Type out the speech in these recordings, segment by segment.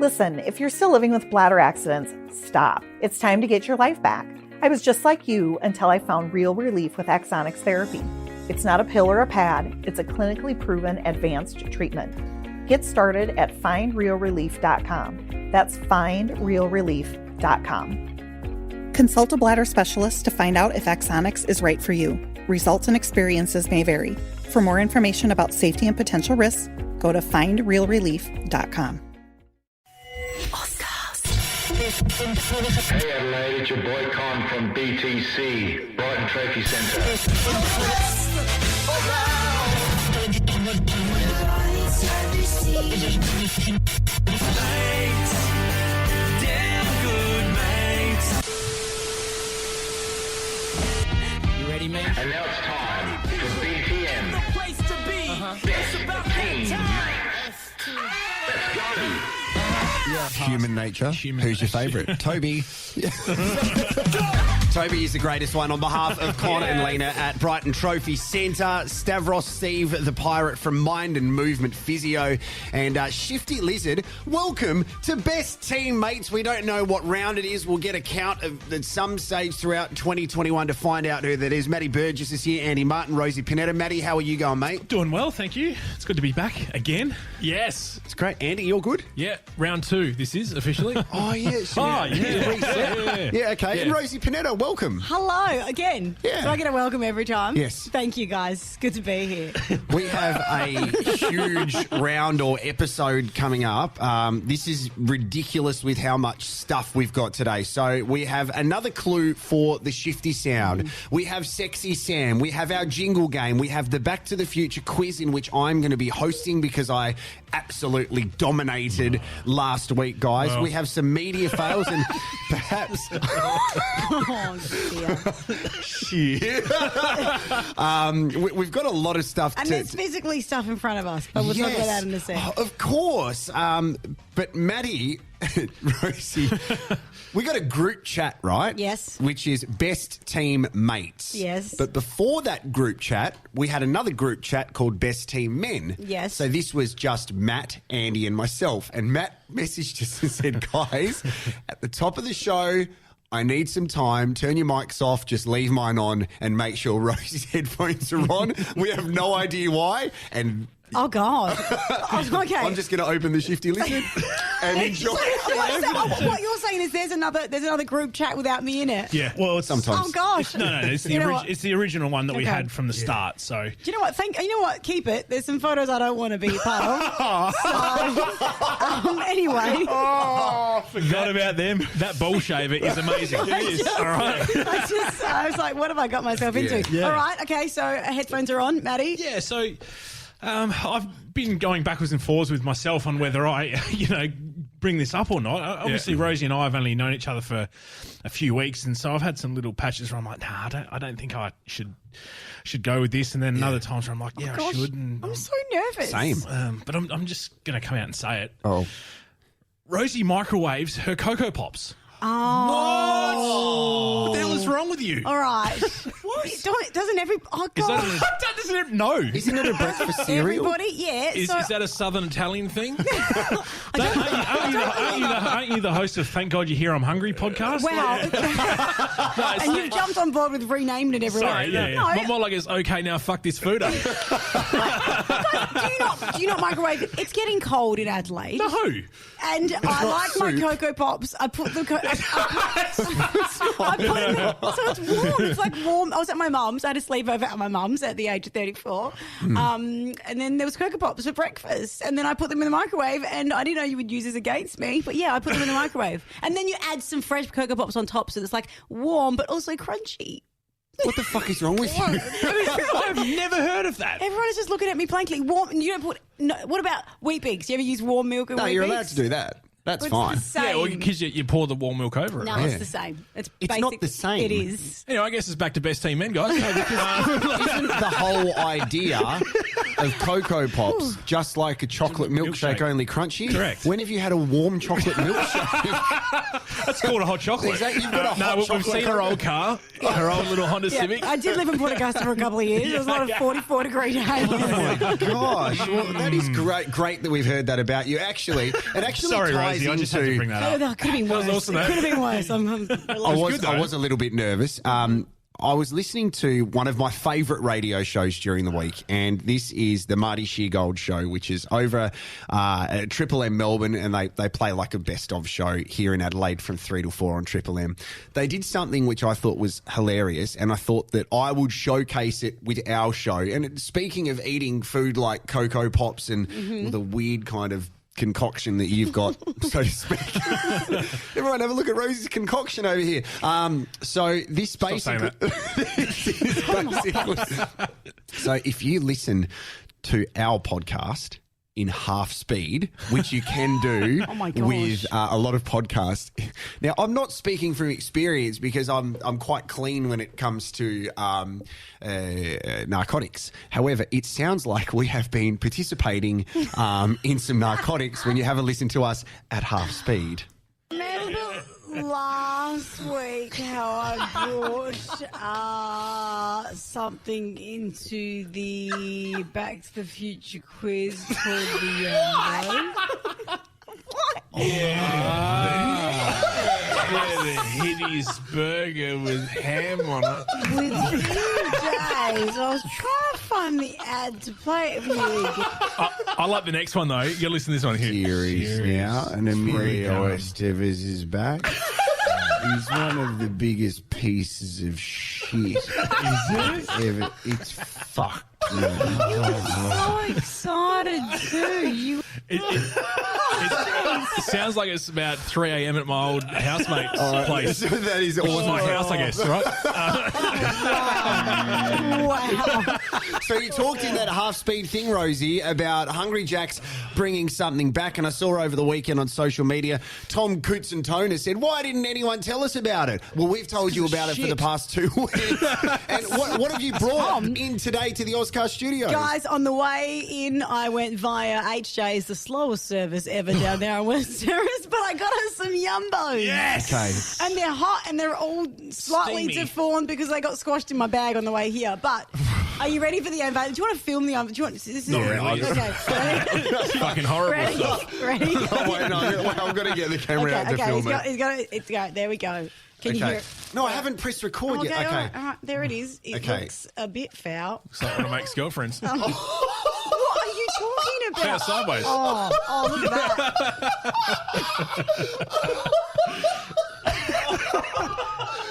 Listen, if you're still living with bladder accidents, stop. It's time to get your life back. I was just like you until I found real relief with Axonics therapy. It's not a pill or a pad. It's a clinically proven advanced treatment. Get started at findrealrelief.com. That's findrealrelief.com. Consult a bladder specialist to find out if Axonics is right for you. Results and experiences may vary. For more information about safety and potential risks, go to findrealrelief.com. Hey Adelaide, it's your boy Con from BTC, Brighton Trophy Centre. You ready, mate? And now it's time for BTM. The place to be. It's about Team that Mates. Let's go. Human nature. Who's your favourite? Toby. Toby is the greatest one. On behalf of Connor and Lena at Brighton Trophy Centre, Stavros Steve, the pirate from Mind and Movement Physio, and Shifty Lizard, welcome to Best Teammates. We don't know what round it is. We'll get a count at some stage throughout 2021 to find out who that is. Matty Burgess is here, Andy Martin, Rosie Pinetta. Matty, how are you going, mate? Doing well, thank you. It's good to be back again. Yes. It's great. Andy, you're good? Yeah, round 2 this is officially. Oh, yeah. Yeah, okay. Yeah. And Rosie Pinetta, welcome. Hello again. Yeah. Do I get a welcome every time? Yes. Thank you, guys. Good to be here. We have a huge round or episode coming up. This is ridiculous with how much stuff we've got today. So we have another clue for the Shifty sound. We have Sexy Sam. We have our jingle game. We have the Back to the Future quiz in which I'm going to be hosting because I absolutely dominated last week, guys. Well. We have some media fails and perhaps... Oh, dear. Shit. We've got a lot of stuff And there's physically stuff in front of us, but we'll talk about that in a sec. Oh, of course. But Maddie, Rosie, we got a group chat, right? Yes. Which is Best Team Mates. Yes. But before that group chat, we had another group chat called Best Team Men. Yes. So this was just Matt, Andy, and myself. And Matt messaged us and said, guys, at the top of the show, I need some time. Turn your mics off. Just leave mine on and make sure Rosie's headphones are on. We have no idea why. And Oh, God. Oh, okay. I'm just going to open the Shifty Lizard and enjoy. What you're saying is there's another group chat without me in it. Yeah, well, it's Sometimes. Oh, gosh. No, it's the, You know what? it's the original one that we Okay. had from the start. So Do you know what? You know what? Keep it. There's some photos I don't want to be a part of. So, anyway. oh, forgot about them. That ball shaver is amazing. It is. All right. I was like, what have I got myself into? Yeah. All right. Okay. So headphones are on, Maddie. Yeah, so I've been going backwards and forwards with myself on whether I, bring this up or not. Obviously, Rosie and I have only known each other for a few weeks, and so I've had some little patches where I'm like, nah, I don't think I should go with this, and then other times where I'm like, yeah, I should. And I'm so nervous. Same. but I'm just going to come out and say it. Oh. Rosie microwaves her Cocoa Pops. Oh. What the hell is wrong with you? All right. Doesn't every... Oh, Is God. doesn't it? No. Isn't it a breakfast cereal? Everybody, yeah. Is that a Southern Italian thing? Aren't you the host of Thank God You're Here, I'm Hungry podcast? Wow. And you've jumped on board with renaming it everywhere. Sorry, yeah. No, More like it's okay now. Fuck this food up. do you not microwave it? It's getting cold in Adelaide. No. And I like my soup. Cocoa Pops. I put them... I put them so it's warm. It's like warm. I was at my mum's. I had a sleepover at my mum's at the age of 34. And then there was Cocoa Pops for breakfast. And then I put them in the microwave, and I didn't know you would use this against me. But yeah, I put them in the microwave. And then you add some fresh Cocoa Pops on top, so it's like warm but also crunchy. What the fuck is wrong with you? I've never heard of that. Everyone is just looking at me blankly. Warm. And you don't put... No, what about Wheat Bix? Do you ever use warm milk and No, Wheat you're Bix? allowed to do that. That's It's fine. the same. Yeah, well, because you pour the warm milk over it. No, right? it's the same. It's not the same. It is. Anyway, I guess it's back to Best Team Men, guys. Isn't the whole idea of Cocoa Pops, just like a chocolate milkshake, only crunchy. Correct. When have you had a warm chocolate milkshake? That's called a hot chocolate. Exactly. You've got a hot no, we've chocolate seen her old car, her old little Honda Civic. I did live in Port Augusta for a couple of years. It was not a 44-degree day. Oh my gosh! Well, that is great. Great that we've heard that about you. Actually, it actually Sorry, ties Rosie, I just had to bring that up. That could have been worse. That was awesome, It though. could have been worse. I was a little bit nervous. I was listening to one of my favourite radio shows during the week, and this is the Marty Sheargold Show, which is over at Triple M Melbourne, and they play like a best-of show here in Adelaide from 3 to 4 on Triple M. They did something which I thought was hilarious, and I thought that I would showcase it with our show. And speaking of eating food like Cocoa Pops and the weird kind of concoction that you've got, so to speak. Everyone have a look at Rosie's concoction over here. So this basically... So if you listen to our podcast in half speed, which you can do Oh my gosh. with a lot of podcasts. Now, I'm not speaking from experience because I'm quite clean when it comes to narcotics. However, it sounds like we have been participating in some narcotics when you have a listen to us at half speed. Remember last week how I brought something into the Back to the Future quiz called the Yeah, the hideous burger with ham on it. with you days. I was trying to find the ad to play it for you again. I like the next one, though. You got to listen to this one here. Here he's now, and Emilio Estevez is back. He's one of the biggest pieces of shit ever. It's fucked. So excited too. It sounds like it's about 3 a.m. at my old housemate's place. That is Which is my awesome. house, I guess, right? Wow. So you talked in that half-speed thing, Rosie, about Hungry Jacks bringing something back, and I saw over the weekend on social media, Tom Kutzentoner said, why didn't anyone tell us about it? Well, we've told you about it for the past 2 weeks. And what have you brought in today to the Oscar studios? Guys, on the way in, I went via HJ's, the slowest service ever down there on West Terrace, but I got us some Yumbos. Yes! Okay. And they're hot and they're all slightly Steamy. deformed because they got squashed in my bag on the way here. But are you ready for the unveiling? Do you want to film the unveiling? Do you want? This is Not really. Okay. Fucking horrible Ready? stuff. Ready? Oh, wait, no, I've got to get the camera out to film it. He's got it. It's go. There we go. Can you hear it? No, I haven't pressed record Okay, yet. all Okay. right. There it is. It Okay. looks a bit foul. It's like one of Make's girlfriends. What are you talking about? Foul sideways. Oh, look at that.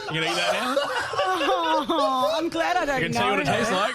You gonna eat that now? Oh, I'm glad I I don't can know. tell you what it tastes like.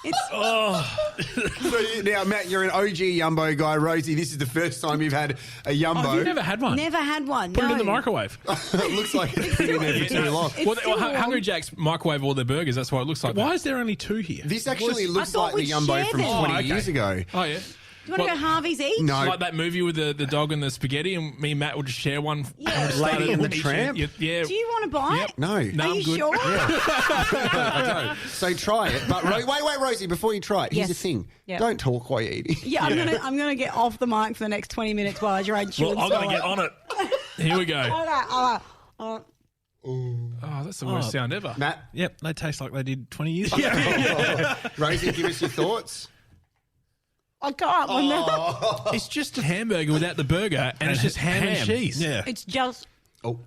It's So now, Matt, you're an OG Yumbo guy. Rosie, this is the first time you've had a Yumbo. Oh, you've never had one? never had one. Put no. it in the microwave. It looks like it's been in there for too long. It's Well, still warm. Hungry Jack's microwave all their burgers. That's why it looks like Why that. is there only 2 here? This actually I looks thought like the we'd Yumbo share from them. 20 Oh, okay. years ago. Oh, yeah. Do you want to go Harvey's Eats? No. Like that movie with the dog and the spaghetti, and me and Matt would just share one. Yeah. And just Lady start and the eating Tramp? it. Yeah. Do you want to buy Yep. it? No. No, Are I'm you good. sure? I don't. So try it. But wait, Rosie, before you try it, here's Yes. the thing. Yeah. Don't talk while you're eating. Yeah, I'm gonna get off the mic for the next 20 minutes while I try and chew Well, and I've got to swallow. get on it. Here we go. Okay. Oh, that's the worst sound ever. Matt? Yep, they taste like they did 20 years ago. Rosie, give us your thoughts. I can't. It's just a hamburger without the burger, and it's just ham and cheese. Yeah. It's just Oh.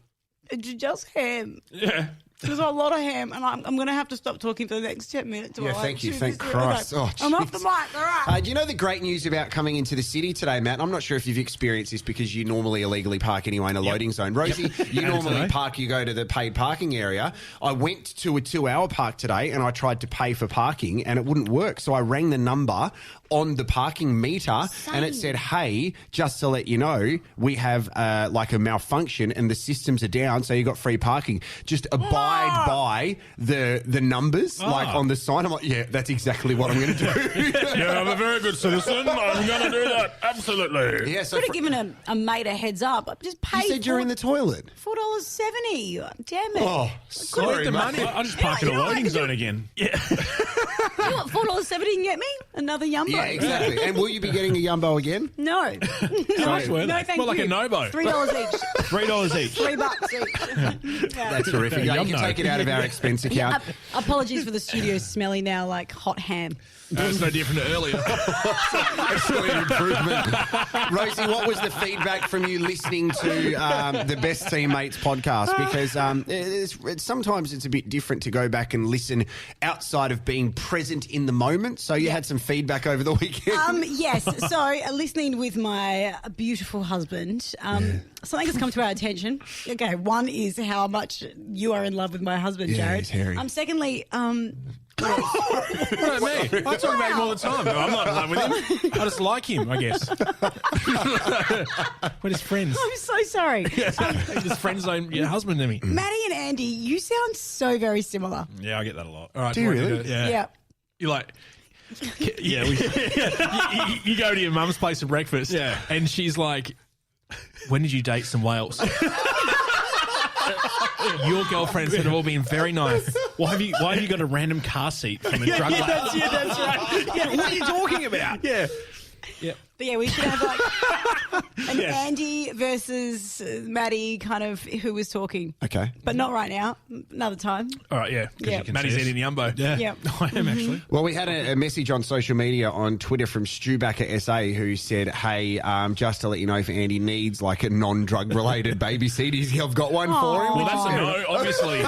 ham. Yeah. There's a lot of ham, and I'm going to have to stop talking for the next 10 minutes. Yeah, while I thank you. chew Thank this. Christ. Okay. Oh, I'm off the jeez. mic. All right. Do you know the great news about coming into the city today, Matt? I'm not sure if you've experienced this because you normally illegally park anyway in a loading zone. Rosie, you And normally today. park, you go to the paid parking area. I went to a 2-hour park today and I tried to pay for parking and it wouldn't work. So I rang the number on the parking meter and it said, hey, just to let you know, we have like a malfunction and the systems are down, so you got free parking. Just abide abide by the numbers like on the sign. I'm like, yeah, that's exactly what I'm going to do. Yeah, I'm a very good citizen. I'm going to do that. Absolutely. Yeah, so Could have given a mate a heads up. Just pay. you said you're in the toilet. $4.70. Damn it! Oh, sorry, the mate. money. I just park in a loading zone again. Yeah. You want $4.70 can get me another Yumbo? Yeah, exactly. And will you be getting a Yumbo again? No, Nice word. no, thank More like you. a Nobo. $3 each. $3 each. $3 each. Yeah. That's terrific. Yeah, you can Yumbo. take it out of our expense account. Apologies for the studio smelling now like hot ham. That's no different to earlier. Absolute improvement. Rosie, what was the feedback from you listening to the Best Teammates podcast? Because sometimes it's a bit different to go back and listen outside of being present in the moment. So you had some feedback over the weekend. Yes. So listening with my beautiful husband, something has come to our attention. Okay, one is how much you are in love with my husband, Yeah, Jared. he's hairy. Secondly, What about me? I talk about him all the time. No, I'm not in love with him. I just like him, I guess. We're just friends. I'm so sorry. He's just friend zone your husband and me. Maddie and Andy, you sound so very similar. Yeah, I get that a lot. All right. Do you what really? do? Yeah. Yeah. You're like... Yeah, you go to your mum's place for breakfast, and she's like, "When did you date some whales?" Your girlfriends have all been very nice. Why have you got a random car seat from a drug lab? That's right. Yeah, what are you talking about? Yeah. But yeah, we should have like an Andy versus Maddie kind of who was talking. Okay. But not right now. Another time. All right, yeah. Yeah. Maddie's eating the Yumbo. Yeah. I am actually. Well, we had a message on social media on Twitter from Stubacker SA who said, hey, just to let you know if Andy needs like a non-drug related babysitter, I've got one for him. Well, that's a no, obviously.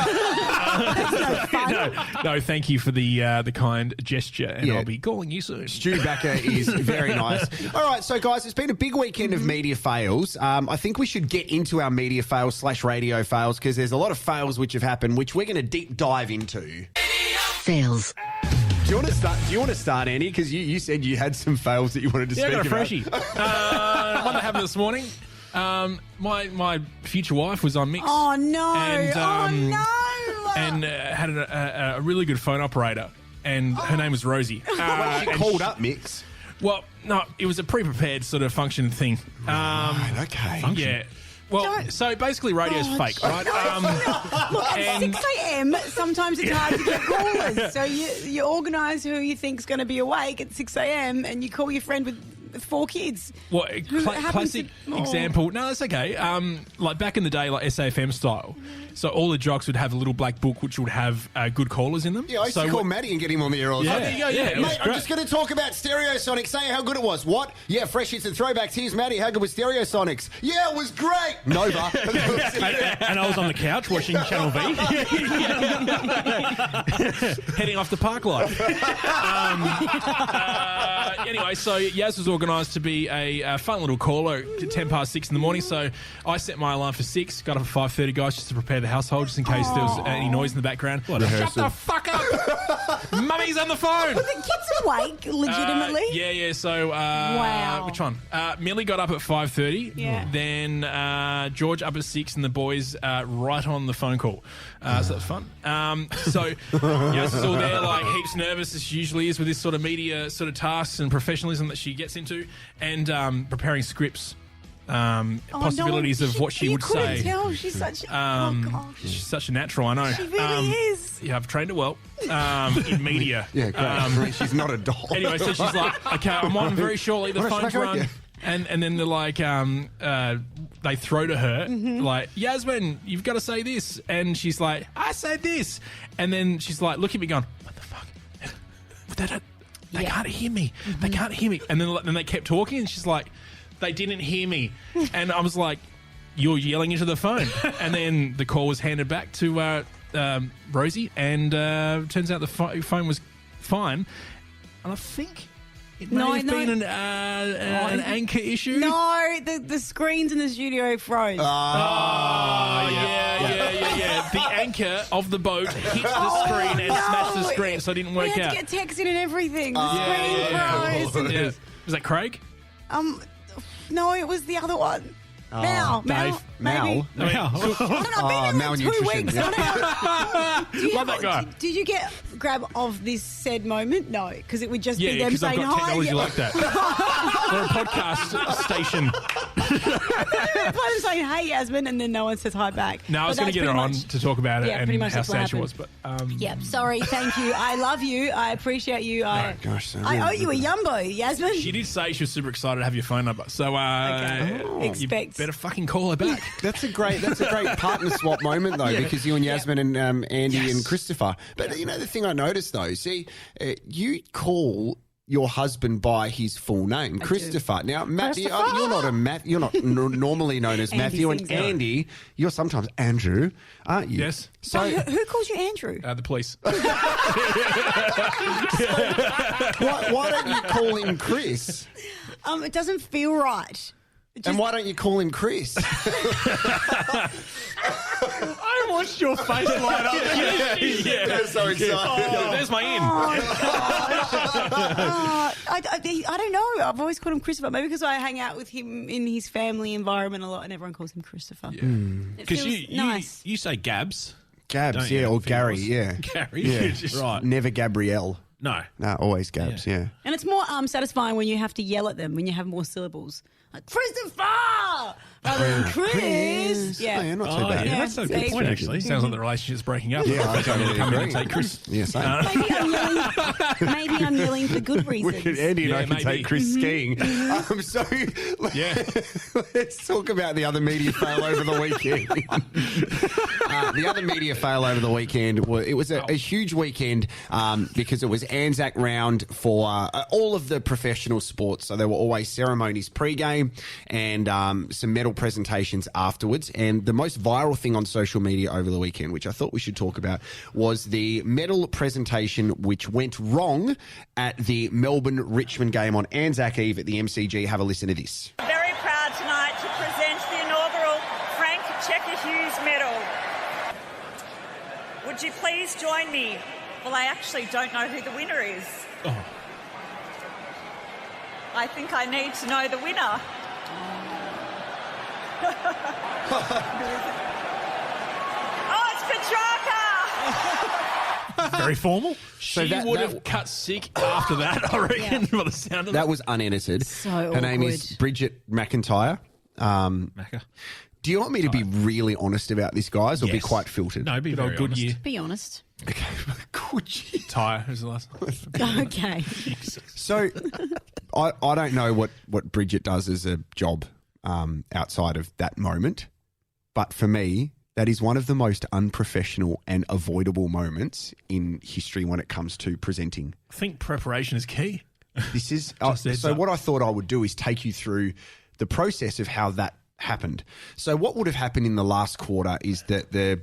No, thank you for the kind gesture, and Yeah. I'll be calling you soon. Stubacker is very nice. All right, so guys, it's been a big weekend of media fails. I think we should get into our media fails / radio fails because there's a lot of fails which have happened, which we're going to deep dive into. Fails. Do you want to start, Andy? Because you said you had some fails that you wanted to Yeah, I speak got a about. freshie. One that happened this morning. My future wife was on mix. Oh no! And, oh no! and had a really good phone operator, and her name was Rosie. She and called up Mix. Well, no, it was a pre-prepared sort of function thing. Okay. Yeah. Well, so basically radio's fake, right? Look, at 6 a.m, sometimes it's hard to get callers. So you organise who you think's going to be awake at 6 a.m. and you call your friend with 4 kids. Well, Who happens classic to- example. No, that's okay. Like back in the day, like SAFM style. So all the jocks would have a little black book which would have good callers in them. Yeah, I used so to call Matty and get him on the air all the time. there you go, yeah, it was Mate, I'm great. just going to talk about Stereosonics. Say how good it was. What? Yeah, fresh hits and throwbacks. Here's Matty. How good was Stereosonics? Yeah, it was great. Nova. and I was on the couch watching Channel V, heading off to Park Life. Anyway, so Yaz was organised to be a fun little caller at 10 past 6 in the morning. So I set my alarm for 6, got up at 5:30, guys, just to prepare the household, just in case there was any noise in the background. Shut the fuck up! Mummy's on the phone! The kids awake, legitimately. Yeah. So, Wow. which one? Millie got up at 5:30. Yeah. Then George up at 6, and the boys right on the phone call. So that was fun. So Yas is all there, like heaps nervous as she usually is with this sort of media sort of tasks and professionalism that she gets into, and preparing scripts. Possibilities of what she would say. You couldn't tell. She's such. Oh gosh. She's such a natural, I know. She really is. Yeah, I've trained her well in media. Yeah, great. She's not a doll. Anyway, so she's like, okay, I'm on very shortly. The phone's Smack her, rung. yeah. And then they're like, they throw to her, like, Yasmin, you've got to say this. And she's like, I said this. And then she's like, look at me going, what the fuck? They can't hear me. They can't hear me. And then they kept talking, and she's like, they didn't hear me. And I was like, you're yelling into the phone. And then the call was handed back to Rosie, and turns out the phone was fine. And I think it may have been an anchor issue. No, the screens in the studio froze. Yeah. The anchor of the boat hit the screen and smashed the screen, so it didn't work we had out. to get texting and everything. The screen froze. Yeah. Was that Craig? No, it was the other one. Mal. Dave. Maybe. Mal. I don't know. I've been here like 2 malnutrition. weeks. I don't know. Love that guy. Did you get grab of this said moment? No, because it would just Yeah, be them because I've saying got hi. technology like that. We're a podcast station. Play them saying, "Hey, Yasmin," and then no one says hi back. No, I was But going to get her that's on pretty to talk about it Yeah, pretty and much how that's what sad she happened. was. But Yep, sorry, thank you. I love you. I appreciate you. I owe you a Yumbo, Yasmin. she did say she was super excited to have your phone number. So you Expect. better fucking call her back. That's a great partner swap moment though, because you and Yasmin and Andy and Christopher. But you know the thing I noticed though, see, you call your husband by his full name, Christopher. Now, Matthew, you're not you're not normally known as Andy Matthew, and sings it. Andy, you're sometimes Andrew, aren't you? Yes. So Who calls you Andrew? The police. why don't you call him Chris? It doesn't feel right. And why don't you call him Chris? I watched your face light up. They're so excited. Oh, there's my in. I don't know. I've always called him Christopher. Maybe because I hang out with him in his family environment a lot, and everyone calls him Christopher. It Because feels nice. you say Gabs. Gabs, Don't yeah, you? or Gary, yeah. Gary. Yeah. Right. Never Gabrielle. No. No, always Gabs, yeah. And it's more satisfying when you have to yell at them, when you have more syllables. Like, Christopher! Rather than Chris! Yeah. Oh, yeah, not so Oh, bad. yeah, that's a good see? point, actually. Sounds like the relationship's breaking up. Yeah, I totally Come in agree. and take Chris. Yeah, same. Maybe I'm yelling for good reasons. Andy and I Yeah, can maybe. take Chris skiing. So Yeah. let's talk about the other media fail over the weekend. The other media fail over the weekend, it was a huge weekend because it was Anzac round for all of the professional sports. So there were always ceremonies pre-game and some medal presentations afterwards. And the most viral thing on social media over the weekend, which I thought we should talk about, was the medal presentation which went wrong at the Melbourne-Richmond game on Anzac Eve at the MCG. Have a listen to this. Very proud tonight to present the inaugural Frank Checker Hughes Medal. Would you please join me? Well, I actually don't know who the winner is. Oh. I think I need to know the winner. Oh, it's Petrarca! Very formal. So She that- would that- have cut sick after that, I reckon, by the sound of That was unedited. So Her name is awkward. Bridget McIntyre. Macca. Do you want me to be really honest about this, guys, or be Yes. quite filtered? No, be Good very old good honest. year. Be honest. Okay, could you? Tyre was the last one. Okay. So, I don't know what Bridget does as a job outside of that moment, but for me, that is one of the most unprofessional and avoidable moments in history when it comes to presenting. I think preparation is key. This is Just heads so. up. What I thought I would do is take you through the process of how that happened. So, what would have happened in the last quarter is that the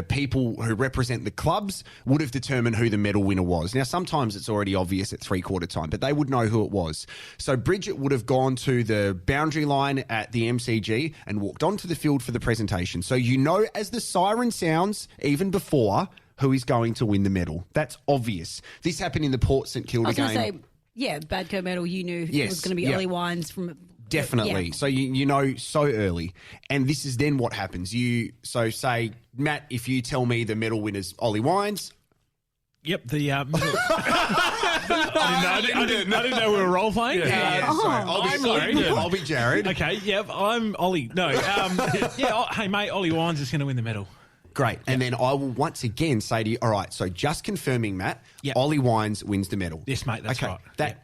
people who represent the clubs would have determined who the medal winner was. Now, sometimes it's already obvious at three-quarter time, but they would know who it was. So Bridget would have gone to the boundary line at the MCG and walked onto the field for the presentation. So you know, as the siren sounds, even before, who is going to win the medal. That's obvious. This happened in the Port St I Kilda was going game. to say, yeah, Badco medal, you knew it Yes, was going to be yeah. Ollie Wines from... Definitely. Yeah. So you know so early. And this is then what happens. So say, Matt, if you tell me the medal winner's Ollie Wines. Yep, the middle. I didn't know we were role playing. I'll be Jared. Okay, yep, I'm Ollie. No, hey mate, Ollie Wines is going to win the medal. Great. And then I will once again say to you, all right, so just confirming, Matt, Yep. Ollie Wines wins the medal. Yes, mate, that's okay. right.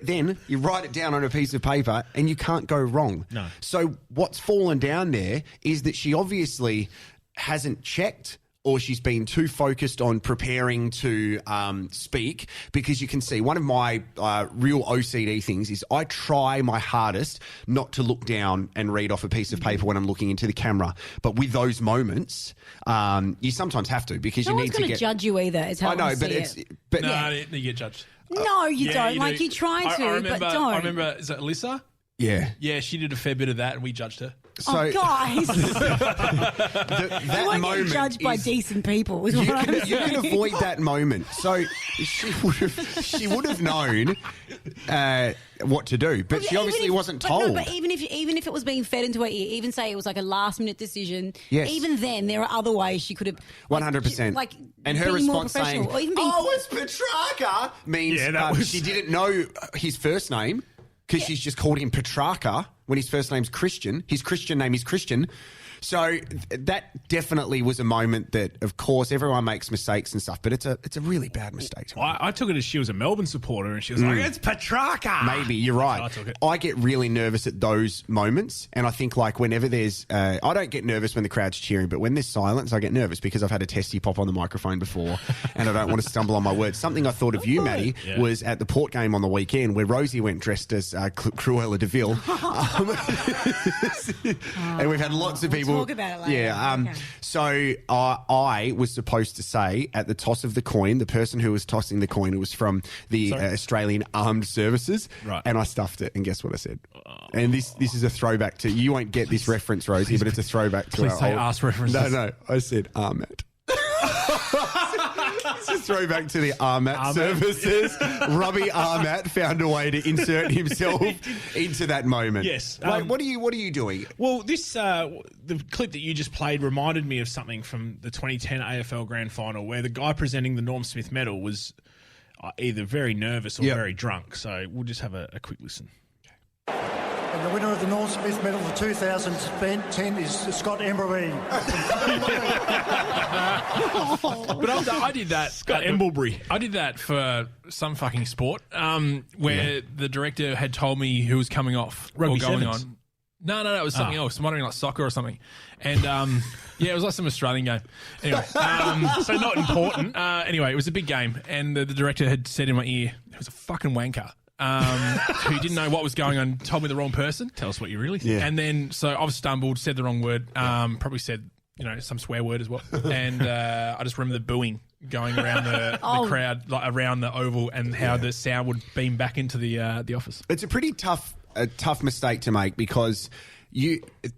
Then you write it down on a piece of paper and you can't go wrong. No. So what's fallen down there is that she obviously hasn't checked, or she's been too focused on preparing to speak, because you can see one of my real OCD things is I try my hardest not to look down and read off a piece of paper when I'm looking into the camera. But with those moments, you sometimes have to, because No you one's need to going to get... judge you either, is how I know, I but see it's... it. But No, you get judged. No, you Yeah, don't. you Like, do. you try to, I remember, but don't. I remember, is it Alyssa? yeah. Yeah, she did a fair bit of that and we judged her. So Oh, guys. that You won't moment get judged by is- decent people, is You what I'm can, you saying. can avoid that moment. So she would have known what to do. But she obviously wasn't told. But even if it was being fed into her ear, even say it was like a last minute decision, Yes. even then there are other ways she could have 100%. like and her being more response saying, professional, or even being it's Petrarca, means Yeah, that was- she didn't know his first name because she's just called him Petrarca when his first name's Christian. His Christian name is Christian. So that definitely was a moment that, of course, everyone makes mistakes and stuff, but it's a really bad mistake. I took it as she was a Melbourne supporter, and she was like, "It's Petrarca." Maybe, you're right. I took it. I get really nervous at those moments, and I think like whenever there's... I don't get nervous when the crowd's cheering, but when there's silence, I get nervous because I've had a testy pop on the microphone before, and I don't want to stumble on my words. Something I thought of you, Maddie, was at the Port game on the weekend where Rosie went dressed as Cruella de Vil. And we've had lots of people... talk about it later. Yeah. Okay. So I was supposed to say at the toss of the coin, the person who was tossing the coin, it was from the Australian Armed Services, Right. and I stuffed it. And guess what I said? And this is a throwback to... You won't get this reference, Rosie, but it's a throwback to please our say old... arse references. No, I said Armat. It's a throwback to the Armat services. Robbie Armat found a way to insert himself into that moment. Yes. Like, what are you doing? Well, this the clip that you just played reminded me of something from the 2010 AFL Grand Final, where the guy presenting the Norm Smith medal was either very nervous or very drunk. So we'll just have a quick listen. And the winner of the Norm Smith Medal for 2010 is Scott Embry. But I did that. Scott Emblebury. I did that for some fucking sport where the director had told me who was coming off Rugby or going sevens. on. No, it was something else. I'm wondering like soccer or something. And yeah, it was like some Australian game. Anyway, So not important. anyway, it was a big game, and the director had said in my ear, "It was a fucking wanker." Who didn't know what was going on, told me the wrong person. Tell us what you really think. Yeah. And then, so I was stumbled, said the wrong word, probably said, some swear word as well. And I just remember the booing going around the crowd, like around the oval, and how the sound would beam back into the office. It's a pretty tough mistake to make because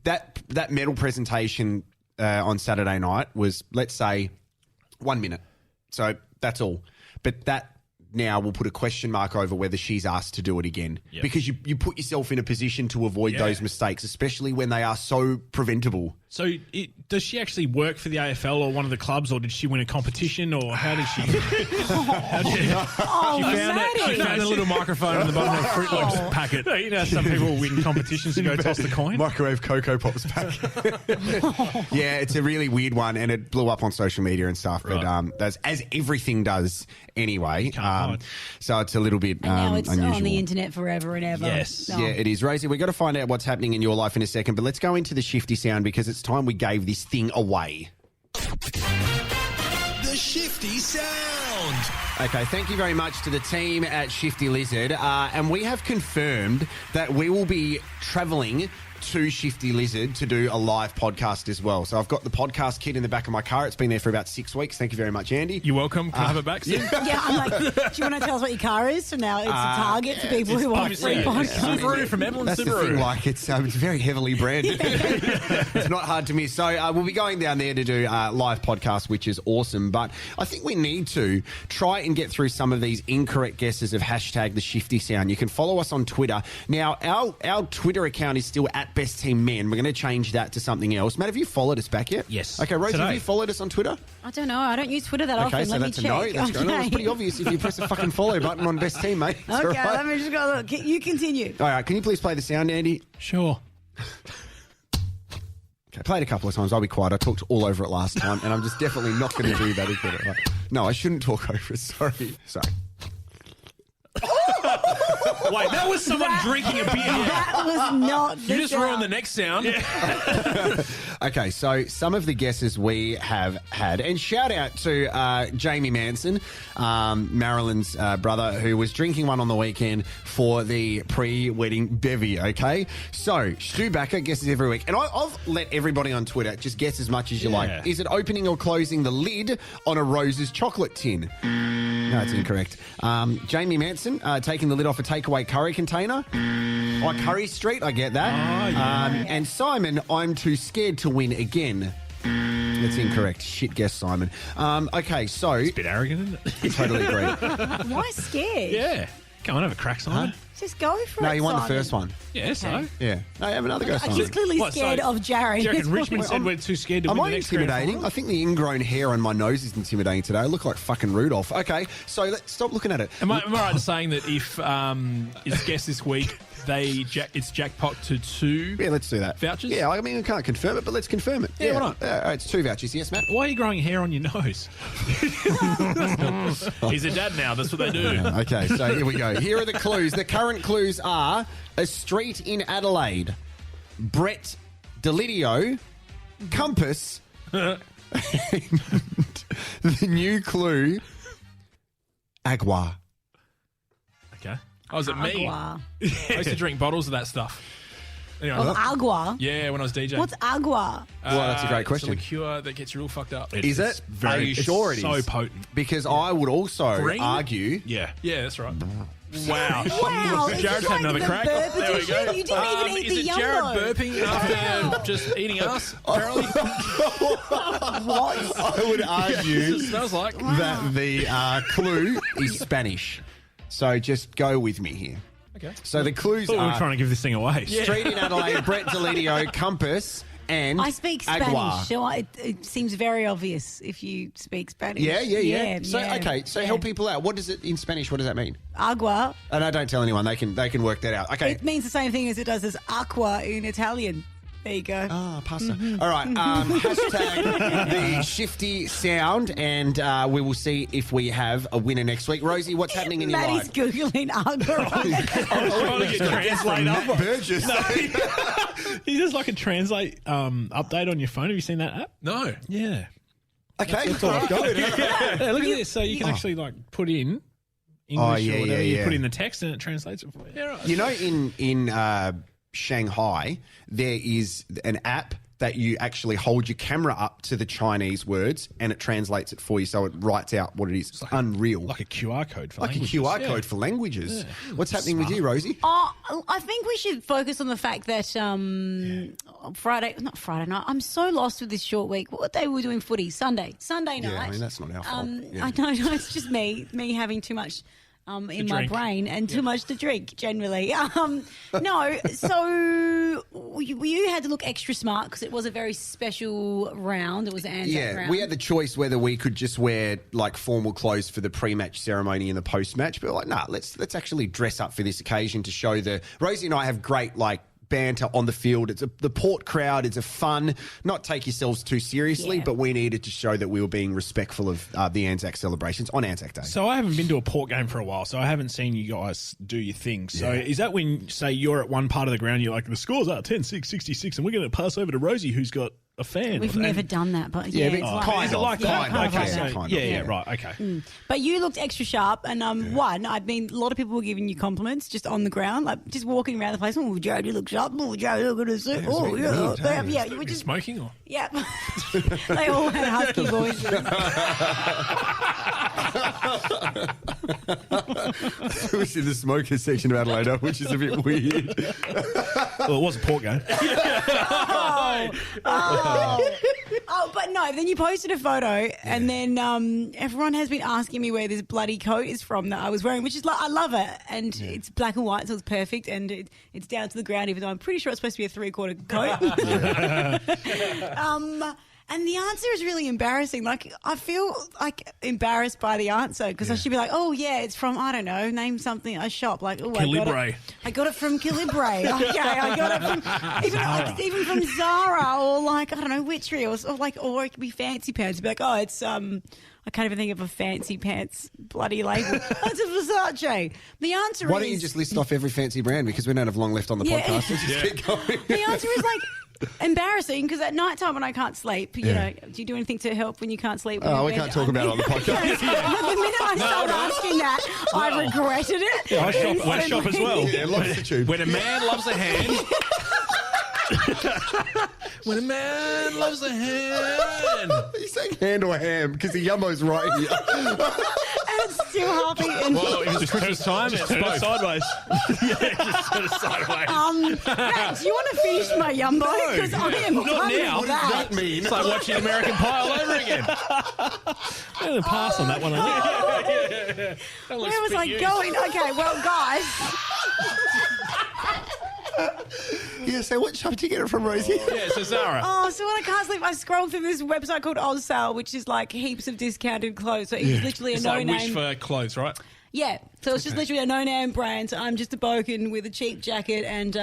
that medal presentation on Saturday night was, let's say, 1 minute. So that's all. But that now will put a question mark over whether she's asked to do it again. Yep. Because you put yourself in a position to avoid those mistakes, especially when they are so preventable. So does she actually work for the AFL or one of the clubs, or did she win a competition, or how did she... She found a little microphone in the bottom of a Fruit Loops packet. You know, some people win competitions to go toss the coin. Microwave Cocoa Pops pack. Yeah, it's a really weird one, and it blew up on social media and stuff. Right. But that's as everything does anyway. hide. So it's a little bit And now it's unusual. on the internet forever and ever. Yes. Oh. Yeah, it is. Rosie, we've got to find out what's happening in your life in a second, but let's go into the shifty sound because it's time we gave this thing away. The Shifty Sound. Okay, thank you very much to the team at Shifty Lizard. And we have confirmed that we will be travelling to Shifty Lizard to do a live podcast as well. So I've got the podcast kit in the back of my car. It's been there for about 6 weeks. Thank you very much, Andy. You're welcome. Can I have it back soon? Yeah, I'm like, do you want to tell us what your car is? So now it's a target for people who want free podcasts. Subaru from Evelyn That's the Subaru. thing, like it's very heavily branded. It's not hard to miss. So we'll be going down there to do live podcast, which is awesome. But I think we need to try and get through some of these incorrect guesses of hashtag the Shifty Sound. You can follow us on Twitter. Now, our Twitter account is still at Best Team Men. We're going to change that to something else. Matt, have you followed us back yet? Yes. Okay, Rosie, Today. have you followed us on Twitter? I don't know. I don't use Twitter that Okay, often. so Let me that's a check. no. That's great. No, it's pretty obvious if you press the fucking follow button on Best Team, mate. It's Okay, all right. let me just go look. You continue. All right, can you please play the sound, Andy? Sure. Okay, play it a couple of times. I'll be quiet. I talked all over it last time, and I'm just definitely not going to do that again. Right. No, I shouldn't talk over it. Sorry. Wait, that was someone drinking a beer. That was not the You just sound. ruined the next sound. Okay, so some of the guesses we have had, and shout out to Jamie Manson, Marilyn's brother, who was drinking one on the weekend for the pre-wedding bevy, okay? So, Stu Backer guesses every week, and I've let everybody on Twitter just guess as much as you like. Is it opening or closing the lid on a Rose's chocolate tin? No, it's incorrect. Jamie Manson taking the lid off a takeaway curry container. Curry Street, I get that. And Simon, I'm too scared to win again. That's incorrect. Shit guess, Simon. Okay, so... Bit arrogant, isn't it? Totally agree. Why scared? Yeah. Come on, have a crack, Simon. Just go for it. No, you won the Simon. first one. Yeah, so. Yeah. No, have another go, Simon. He's clearly scared of Jared. Do you reckon That's Richmond what- said we're too scared to Am win I the next grand intimidating? final? I think the ingrown hair on my nose is intimidating today. I look like fucking Rudolph. Okay, so let's stop looking at it. Am I right in saying that if it's guest this week, it's jackpot to 2? Yeah, let's do that. Vouchers? Yeah, I mean, we can't confirm it, but let's confirm it. Yeah, why not? It's 2 vouchers. Yes, Matt? Why are you growing hair on your nose? He's a dad now. That's what they do. Okay, so here we go. Here are the clues. The current clues are a street in Adelaide, Brett Delidio, Compass, and the new clue, Agua. Okay. Oh, was it me? Agua. I used to drink bottles of that stuff. Anyway, Oh, agua. yeah, when I was DJing. What's agua? Well, that's a great question. It's a liqueur that gets you real fucked up. Is it? Are you it's sure it is? so potent. Because I would also Green? argue... Yeah. Yeah, that's right. Wow. Wow, it's Jared's like had another the crack. burp There we edition. go. You didn't even eat Is the it Jared Yumbo. burping after just eating us? Apparently. What? I would argue It smells like. that the clue is Spanish. So just go with me here. Okay. So the clues Thought we were are trying to give this thing away. Street in Adelaide, Brett Delidio, Compass, and I speak Agua. Spanish, so it seems very obvious if you speak Spanish. Yeah. So yeah, okay, so yeah. help people out. What does it in Spanish? What does that mean? Agua. And I don't tell anyone. They can work that out. Okay. It means the same thing as it does as aqua in Italian. There you go. Ah, pasta. All right. Hashtag the shifty sound, and we will see if we have a winner next week. Rosie, what's happening in your Maddie's life? Googling agua. Trying to get translate up. Burgess. He does like a translate update on your phone. Have you seen that app? No. Yeah. Okay. That's all I've got. Yeah, look at this. So you can actually like put in English yeah, or whatever. yeah. You put in the text and it translates it for you. Yeah, right. You know, in Shanghai, there is an app that you actually hold your camera up to the Chinese words and it translates it for you, so it writes out what it is. It's unreal. Like a QR code for Like a languages. QR Yeah. code for languages. What's happening with you, Rosie? Oh, I think we should focus on the fact that Friday night. I'm so lost with this short week. What day were we doing footy? Sunday night. Yeah, I mean, that's not our fault. Yeah. I know, it's just me having too much in my drink. brain and too much to drink generally. No, so you had to look extra smart because it was a very special round. It was an Anzac round. We had the choice whether we could just wear like formal clothes for the pre-match ceremony and the post-match, but we're like, nah, let's actually dress up for this occasion to show Rosie and I have great like banter on the field. It's the Port crowd. It's a fun, not take yourselves too seriously, Yeah. but we needed to show that we were being respectful of the Anzac celebrations on Anzac Day. So I haven't been to a Port game for a while, so I haven't seen you guys do your thing. So is that when, say, you're at one part of the ground, you're like, the scores are 10-6, 66, and we're going to pass over to Rosie, who's got a fan? We've never done that, but Yeah, yeah, but it's kind like, of, like kind that? of, Okay, yeah, so, kind of, yeah, right, okay. But you looked extra sharp, and one, I mean, a lot of people were giving you compliments just on the ground, like just walking around the place. Oh, Jared, you look sharp. Oh, Jared, look at us. Oh, sweet. yeah, you were just Smoking or? yeah. They all had husky voices. It was in the smoker section of Adelaide, which is a bit weird. Well, it was a Port game. Oh, but no, then you posted a photo, and then everyone has been asking me where this bloody coat is from that I was wearing, which is like, I love it. And it's black and white, so it's perfect, and it's down to the ground, even though I'm pretty sure it's supposed to be a 3/4 coat. And the answer is really embarrassing. Like, I feel like embarrassed by the answer because I should be like, oh, yeah, it's from, I don't know, name something, a shop. Like, oh, Calibre. I got it from Calibre. Okay, I got it from even from Zara or like, I don't know, Witchery or it could be Fancy Pants. It'd be like, oh, it's I can't even think of a Fancy Pants bloody label. That's a Versace. The answer is... Why don't you just list off every fancy brand, because we don't have long left on the Yeah. podcast. Let's just keep going. The answer is like embarrassing because at night time when I can't sleep, you know, do you do anything to help when you can't sleep? Oh, we can't talk about it on the podcast. The minute I started asking that, I regretted it. Yeah, I shop as well. Yeah, lots of tube. When a man loves a hand. When a man loves a hand. He's saying hand or ham because the Yumbo's right here. And it's still half eaten. Well, it was Christmas time. It's Turn it both. sideways. Turn it sideways. Matt, do you want to finish my Yumbo? Because I am not done now. with that. that mean? It's like watching American Pie all over again. I'm going to pass on that one. Where was I going? Okay, well, guys. Yeah, so what shop did you get it from, Rosie? Yeah, so Zara. Oh, so when I can't sleep, I scroll through this website called Oz Sale, which is like heaps of discounted clothes. So it's literally It's a like no-name. Wish for clothes, right? Yeah, so it's just literally a no-name brand. So I'm just a boken with a cheap jacket, and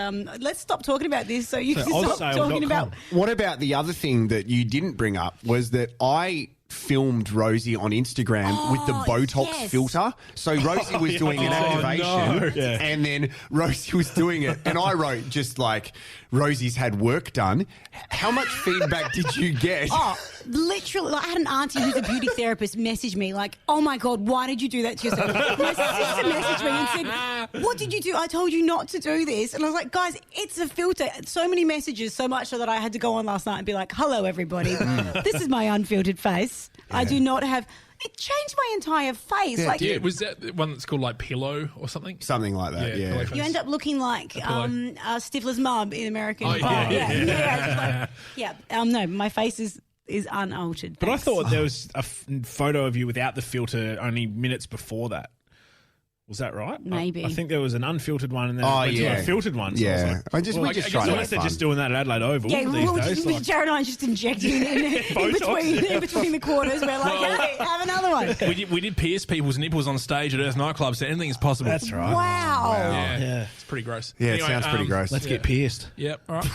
let's stop talking about this so you can stop talking about. What about the other thing that you didn't bring up was that I filmed Rosie on Instagram with the Botox yes. filter. So Rosie was doing an activation and then Rosie was doing it. And I wrote just like, Rosie's had work done. How much feedback did you get? Oh, literally, like, I had an auntie who's a beauty therapist message me like, oh my God, why did you do that to yourself? My sister messaged me and said, what did you do? I told you not to do this. And I was like, guys, it's a filter. So many messages, so much so that I had to go on last night and be like, hello, everybody. This is my unfiltered face. I do not have... It changed my entire face. Yeah, like, Yeah, was that the one that's called like Pillow or something? Something like that, yeah. Pillow face. you end up looking like Stifler's mum in American. Oh, yeah. No, my face is unaltered. But I thanks. thought there was a photo of you without the filter only minutes before that. Was that right? Maybe. I think there was an unfiltered one and then Oh, went to yeah. a filtered one. So Yeah. I was like, We just I try guess to unless have they're fun. just doing that at Adelaide Oval Yeah, these days. Like, Jared and I just injecting in between the quarters. We're like, hey, have another one. We did pierce people's nipples on stage at Earth Nightclub, so anything is possible. that's right. Wow. Yeah. It's pretty gross. Yeah, Anyway, it sounds pretty gross. Let's get pierced. Yep, all right.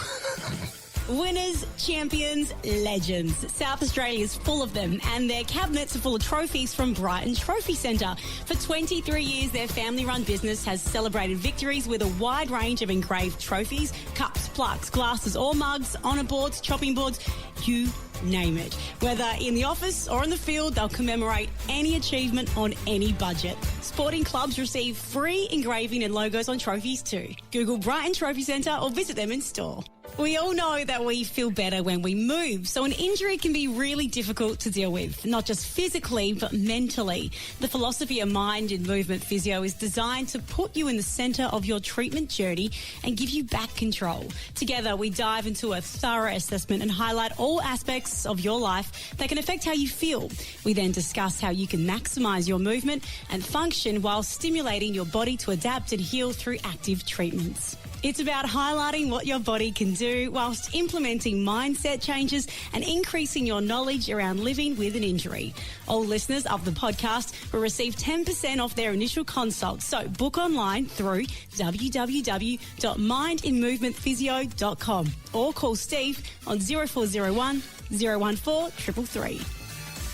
Winners, champions, legends. South Australia is full of them, and their cabinets are full of trophies from Brighton Trophy Centre. For 23 years, their family-run business has celebrated victories with a wide range of engraved trophies, cups, plaques, glasses or mugs, honour boards, chopping boards, you name it. Whether in the office or in the field, they'll commemorate any achievement on any budget. Sporting clubs receive free engraving and logos on trophies too. Google Brighton Trophy Centre or visit them in store. We all know that we feel better when we move, so an injury can be really difficult to deal with, not just physically, but mentally. The philosophy of Mind in Movement Physio is designed to put you in the centre of your treatment journey and give you back control. Together, we dive into a thorough assessment and highlight all aspects of your life that can affect how you feel. We then discuss how you can maximise your movement and function while stimulating your body to adapt and heal through active treatments. It's about highlighting what your body can do whilst implementing mindset changes and increasing your knowledge around living with an injury. All listeners of the podcast will receive 10% off their initial consult. So book online through www.mindinmovementphysio.com or call Steve on 0401 014 333.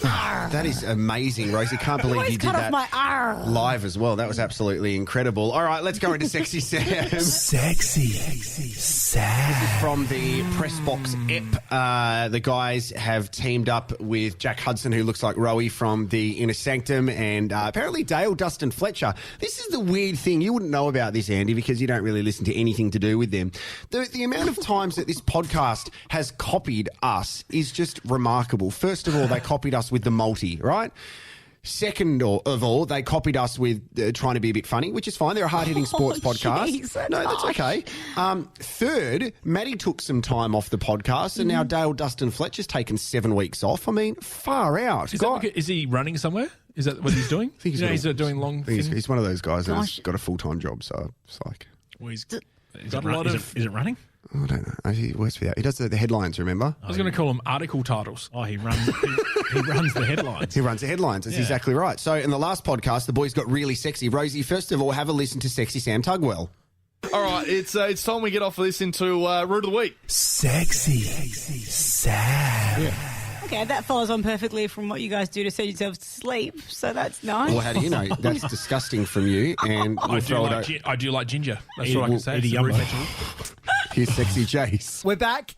That is amazing, Rosie. Can't believe Always you did cut off that my R. live as well. That was absolutely incredible. All right, let's go into Sexy Sam. Sexy Sam. From the Pressbox app, the guys have teamed up with Jack Hudson, who looks like Rowie from the Inner Sanctum, and apparently Dale Dustin Fletcher. This is the weird thing. You wouldn't know about this, Andy, because you don't really listen to anything to do with them. The amount of times that this podcast has copied us is just remarkable. First of all, they copied us with the multi, right? Second of all, they copied us with trying to be a bit funny, which is fine. They're a hard-hitting sports podcast. Geez, that's okay. Third, Maddie took some time off the podcast, and now Dale Dustin Fletcher's taken 7 weeks off. I mean, far out. Is he running somewhere? Is that what he's doing? I think He's doing long things. He's one of those guys that's got a full-time job, so it's like... Well, Is it running? I don't know. He works for that. He does the headlines, remember? I was going to call them article titles. Oh, he runs the headlines. He runs the headlines. That's exactly right. So in the last podcast, the boys got really sexy. Rosie, first of all, have a listen to Sexy Sam Tugwell. All right, it's time we get off of this into Root of the Week. Sexy Sam. Yeah. Okay, that follows on perfectly from what you guys do to send yourselves to sleep, so that's nice. Well, how do you know? That's disgusting from you. And we'll throw it I do like ginger. That's Eat- all I can say. eat a It's a yumbo. root vegetable. Here's Sexy Jace. We're back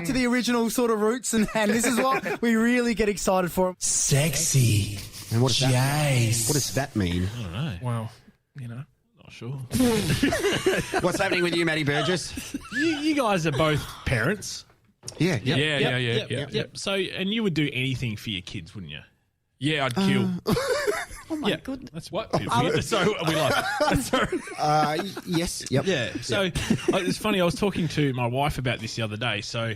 to the original sort of roots, and this is what we really get excited for. Sexy And what does Jace. what does that mean? I don't know. Well, you know. Not sure. What's happening with you, Matty Burgess? You guys are both parents. Yeah. Yeah. So, and you would do anything for your kids, wouldn't you? Yeah, I'd kill. Oh my goodness. That's what. So are we like? Sorry. Yes. Yep. Yeah. So it's funny. I was talking to my wife about this the other day. So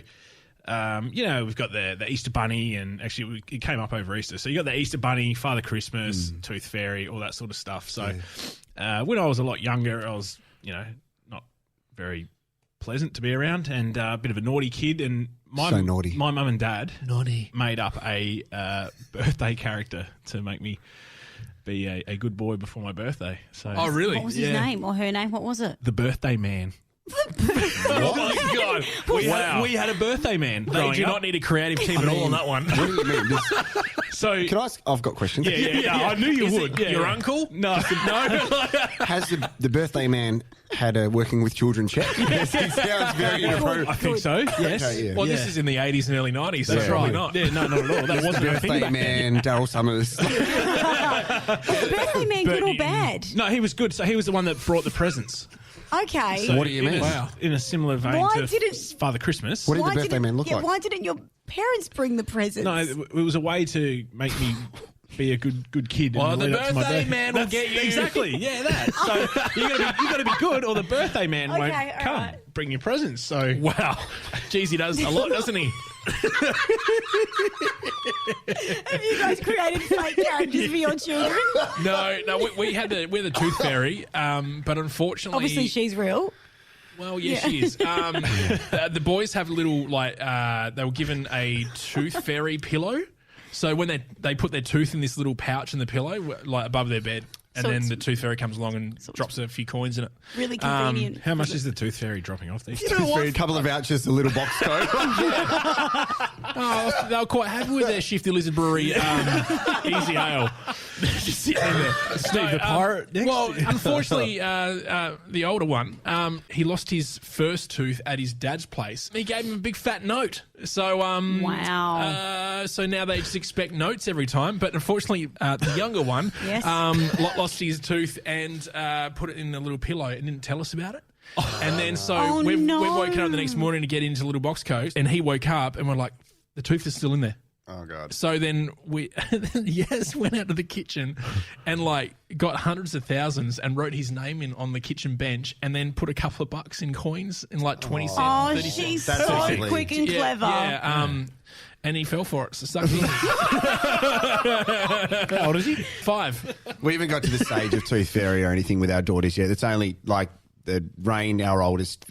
we've got the Easter Bunny, and actually it came up over Easter. So you got the Easter Bunny, Father Christmas, Tooth Fairy, all that sort of stuff. So when I was a lot younger, I was, not very pleasant to be around and a bit of a naughty kid. And my mum and dad made up a birthday character to make me be a good boy before my birthday. So, oh, really? What was his name or her name? What was it? The Birthday Man. Oh my God! We had a birthday man. They do not need a creative team at all on that one. What do you mean? So can I ask? I've got questions. Yeah. I knew you would. Your uncle? No. Has the birthday man had a working with children check? Yes, it sounds very inappropriate. I think so. Yes. Okay, yeah. Well, this is in the 80s and early 90s, so That's probably right. not. Yeah, no, not at all. That wasn't a thing birthday back man, then. Daryl Summers. Was the birthday man good or bad? No, he was good. So he was the one that brought the presents. Okay. So what do you mean? In a similar vein Why to didn't- Father Christmas. What did the birthday man look like? Why didn't your parents bring the presents? No, it was a way to make me be a good kid. Well, and the lead up to my birthday man will get you. Exactly, yeah, that. So you got to be good, or the birthday man won't Okay, all come right. bring your presents. So Wow. Jeez, he does a lot, doesn't he? Have you guys created fake characters for your children? No, we're the Tooth Fairy, but unfortunately, Obviously, she's real. well, yeah, she is. The boys have little they were given a Tooth Fairy pillow. So when they put their tooth in this little pouch in the pillow, like above their bed, and So then it's- the Tooth Fairy comes along and drops a few coins in it. Really convenient. how much is the Tooth Fairy dropping off these days? A couple of vouchers, a little box code. Oh, they were quite happy with their Shifty Lizard Brewery Easy Ale. Just sitting in there. Steve the Pirate next? Well, unfortunately, the older one, he lost his first tooth at his dad's place. He gave him a big fat note. So, Wow. so now they just expect notes every time. But unfortunately, the younger one Yes. lost his tooth and put it in a little pillow and didn't tell us about it. And then Oh, we've no. woken up the next morning to get into little box coat, and he woke up and we're like, the tooth is still in there. Oh God! So then we went out to the kitchen and got hundreds of thousands and wrote his name in on the kitchen bench and then put a couple of bucks in coins in 20 cents. Oh, 30 cents. she's That's so actually- quick and clever. Yeah. And he fell for it. So sucked in. How old is he? 5. We haven't got to the stage of Tooth Fairy or anything with our daughters yet. It's only the Rain, our oldest,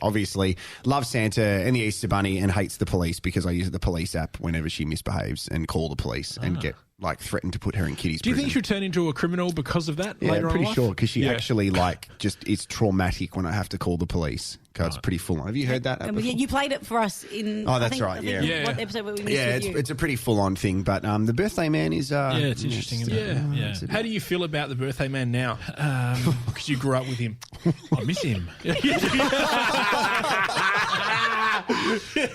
obviously loves Santa and the Easter Bunny and hates the police because I use the police app whenever she misbehaves and call the police and get threatened to put her in kiddies' Do you prison. think she'll turn into a criminal because of that Yeah, later on? pretty in life? sure because she Yeah. actually just it's traumatic when I have to call the police because it's pretty full on. Have you heard that? And before? you played it for us in. Oh, I that's think- right, I think yeah. What episode were we missed Yeah, with you? it's a pretty full on thing, but the birthday man is it's interesting, isn't it? Yeah. Yeah. How do you feel about the birthday man now? Because you grew up with him. I miss him.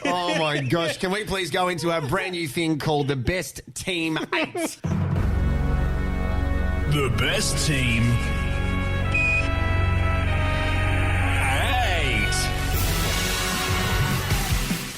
Oh my gosh! Can we please go into our brand new thing called the Best Team 8? The best team. 8.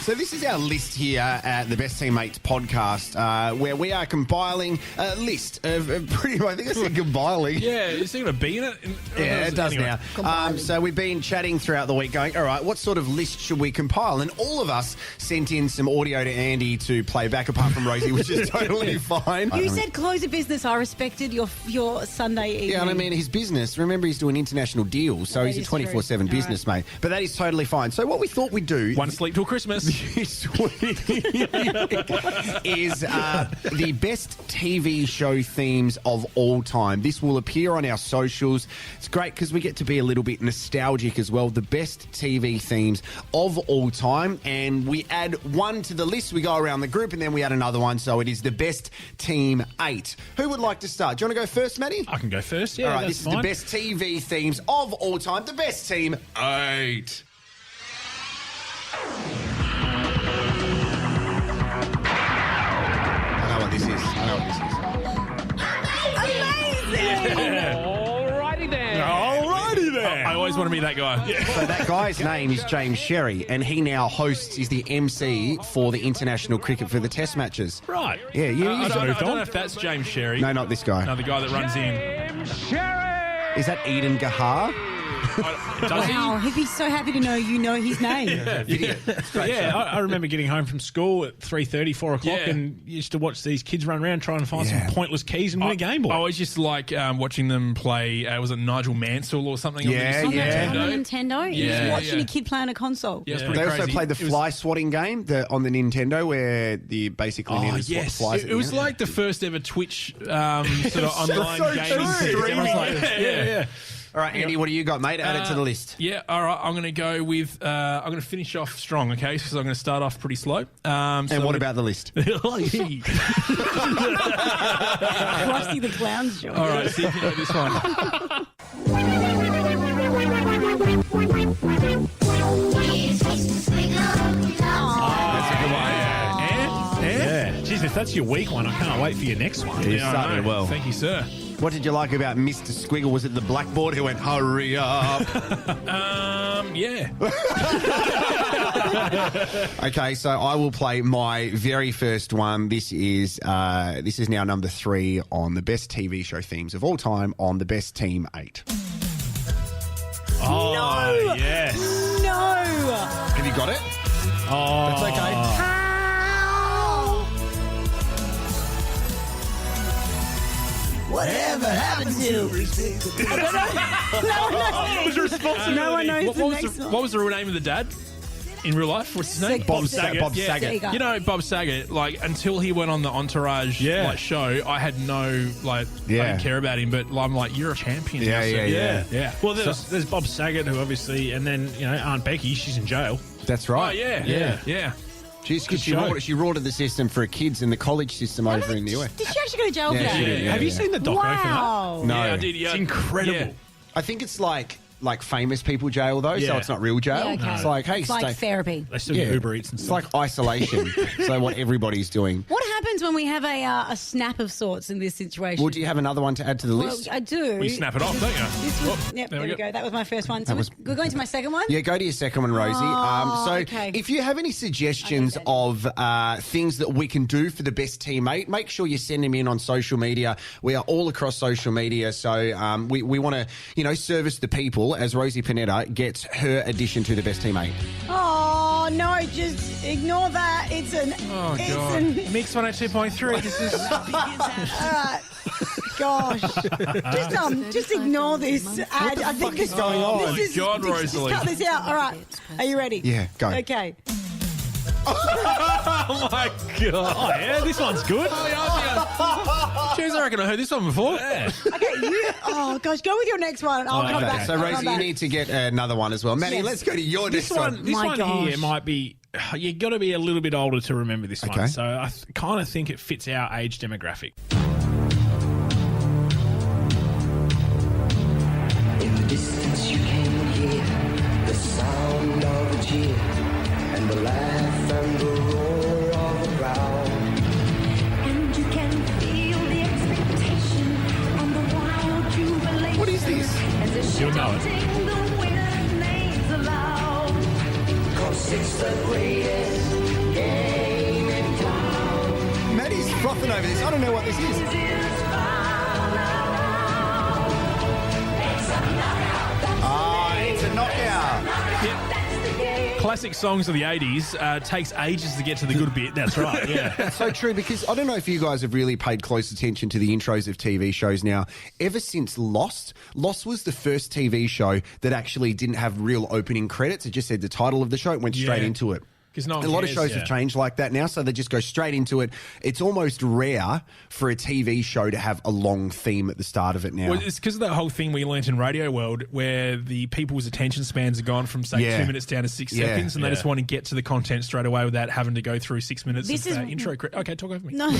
So this is our list here at the Best Teammates podcast, where we are compiling a list of pretty much, I think I said compiling. Yeah, is there going to be in it? Yeah, it does Anyway. now. So we've been chatting throughout the week going, all right, what sort of list should we compile? And all of us sent in some audio to Andy to play back, apart from Rosie, which is totally fine. You said close of business. I respected your Sunday evening. Yeah, and I mean, his business, remember he's doing international deals, so That he's a is true. 24/7 business, mate. But that is totally fine. So what we thought we'd do... One sleep till Christmas. this week is the best TV show themes of all time. This will appear on our socials. It's great because we get to be a little bit nostalgic as well. The best TV themes of all time. And we add one to the list. We go around the group and then we add another one. So it is the best team 8. Who would like to start? Do you want to go first, Matty? I can go first. Yeah, All right, that's this fine. is the best TV themes of all time. The best team 8. I know what this is. Alrighty then. I always want to be that guy. So that guy's name is James Sherry, and he now hosts, is the MC for the international cricket for the test matches. Right. Yeah, you I he's don't moved know on. if that's James Sherry. No, not this guy. No, the guy that runs in. Is that Eden Gahar? Does Wow, he'd be so happy to know you know his name. I remember getting home from school at 3:30, 4 o'clock, and used to watch these kids run around trying to find some pointless keys and win a Game Boy. I always just like watching them play. Was it Nigel Mansell or something? On the Nintendo? Just watching a kid play on a console. Yeah, they also played the fly swatting game on the Nintendo where the basically needed to swat the flies. It was like the first ever Twitch sort of online game. Yeah. All right, Andy, what do you got, mate? Add it to the list. Yeah, all right. I'm going to go with. I'm going to finish off strong, okay? Because I'm going to start off pretty slow. And what about the list? Krusty the Clown's job. All right, see if you know this one. That's a good one. Yeah. Jeez, if that's your weak one, I can't wait for your next one. You started well. Thank you, sir. What did you like about Mr. Squiggle? Was it the blackboard who went, hurry up? Yeah. Okay, so I will play my very first one. This is now number 3 on the best TV show themes of all time on the Best Team 8. Oh, No! yes. No! Have you got it? Oh. That's okay. Whatever happened to? No one knows the next one. What was the real name of the dad in real life? What's his name? Bob Saget. Bob Saget. Saget. You know, Bob Saget, like, until he went on the Entourage show, I had no, I didn't care about him, but I'm like, you're a champion. Yeah. Well, there's Bob Saget, who obviously, and then, Aunt Becky, she's in jail. That's Oh, right. yeah. She rorted the system for kids in the college system over in the US. Did she actually go to jail for that? she did, Have you seen the doco for that? Wow. No. Yeah, I did. Yeah. It's incredible. Yeah. I think it's like famous people jail, though, so it's not real jail. Yeah, okay. It's like, hey, It's like therapy. They still get Uber Eats and It's stuff. like isolation. So what everybody's doing. What happens when we have a snap of sorts in this situation? Well, do you have another one to add to the Well, list? I do. We snap it off, don't you? This was, there we go. That was my first one. So we're going to my second one? Yeah, go to your second one, Rosie. Okay. If you have any suggestions of things that we can do for the best teammate, make sure you send them in on social media. We are all across social media, so we want to, service the people as Rosie Panetta gets her addition to the best teammate. Oh, no, just ignore that. It's an... Oh, it's God. an... Mix 102.3. This is... Gosh. Just ignore this ad. I think this is going on? This is, God, just Rosalie. cut this out. All right. Are you ready? Yeah, go. Okay. Oh, my God. Oh, yeah, this one's good. Jeez, I reckon I heard this one before. Okay, oh, gosh, go with your next one. I'll come back. So, I'll come Rosie, you back. need to get another one as well. Maddie, Yes. let's go to your next one. This My one gosh. here might be... you got to be a little bit older to remember this Okay. one. So I kind of think it fits our age demographic. In the distance you can hear the sound of a cheer and the laugh and the roar of a crowd. And you can feel the expectation and the wild jubilation. What is this? As the You'll know it. shouting, the winner's names aloud. 'Cause it's the greatest game in town. Maddie's frothing over this. I don't know what this is. It's a knockout. Classic songs of the 80s takes ages to get to the good bit. That's right, yeah. That's so true, because I don't know if you guys have really paid close attention to the intros of TV shows now. Ever since Lost was the first TV show that actually didn't have real opening credits. It just said the title of the show. It went straight Yeah. into it. 'Cause no one a lot of cares, shows have changed like that now, so they just go straight into it. It's almost rare for a TV show to have a long theme at the start of it now. Well, it's because of that whole thing we learnt in Radio World where the people's attention spans have gone from, say, 2 minutes down to 6 seconds, and they just want to get to the content straight away without having to go through 6 minutes This of is- intro. Okay, talk over me. No.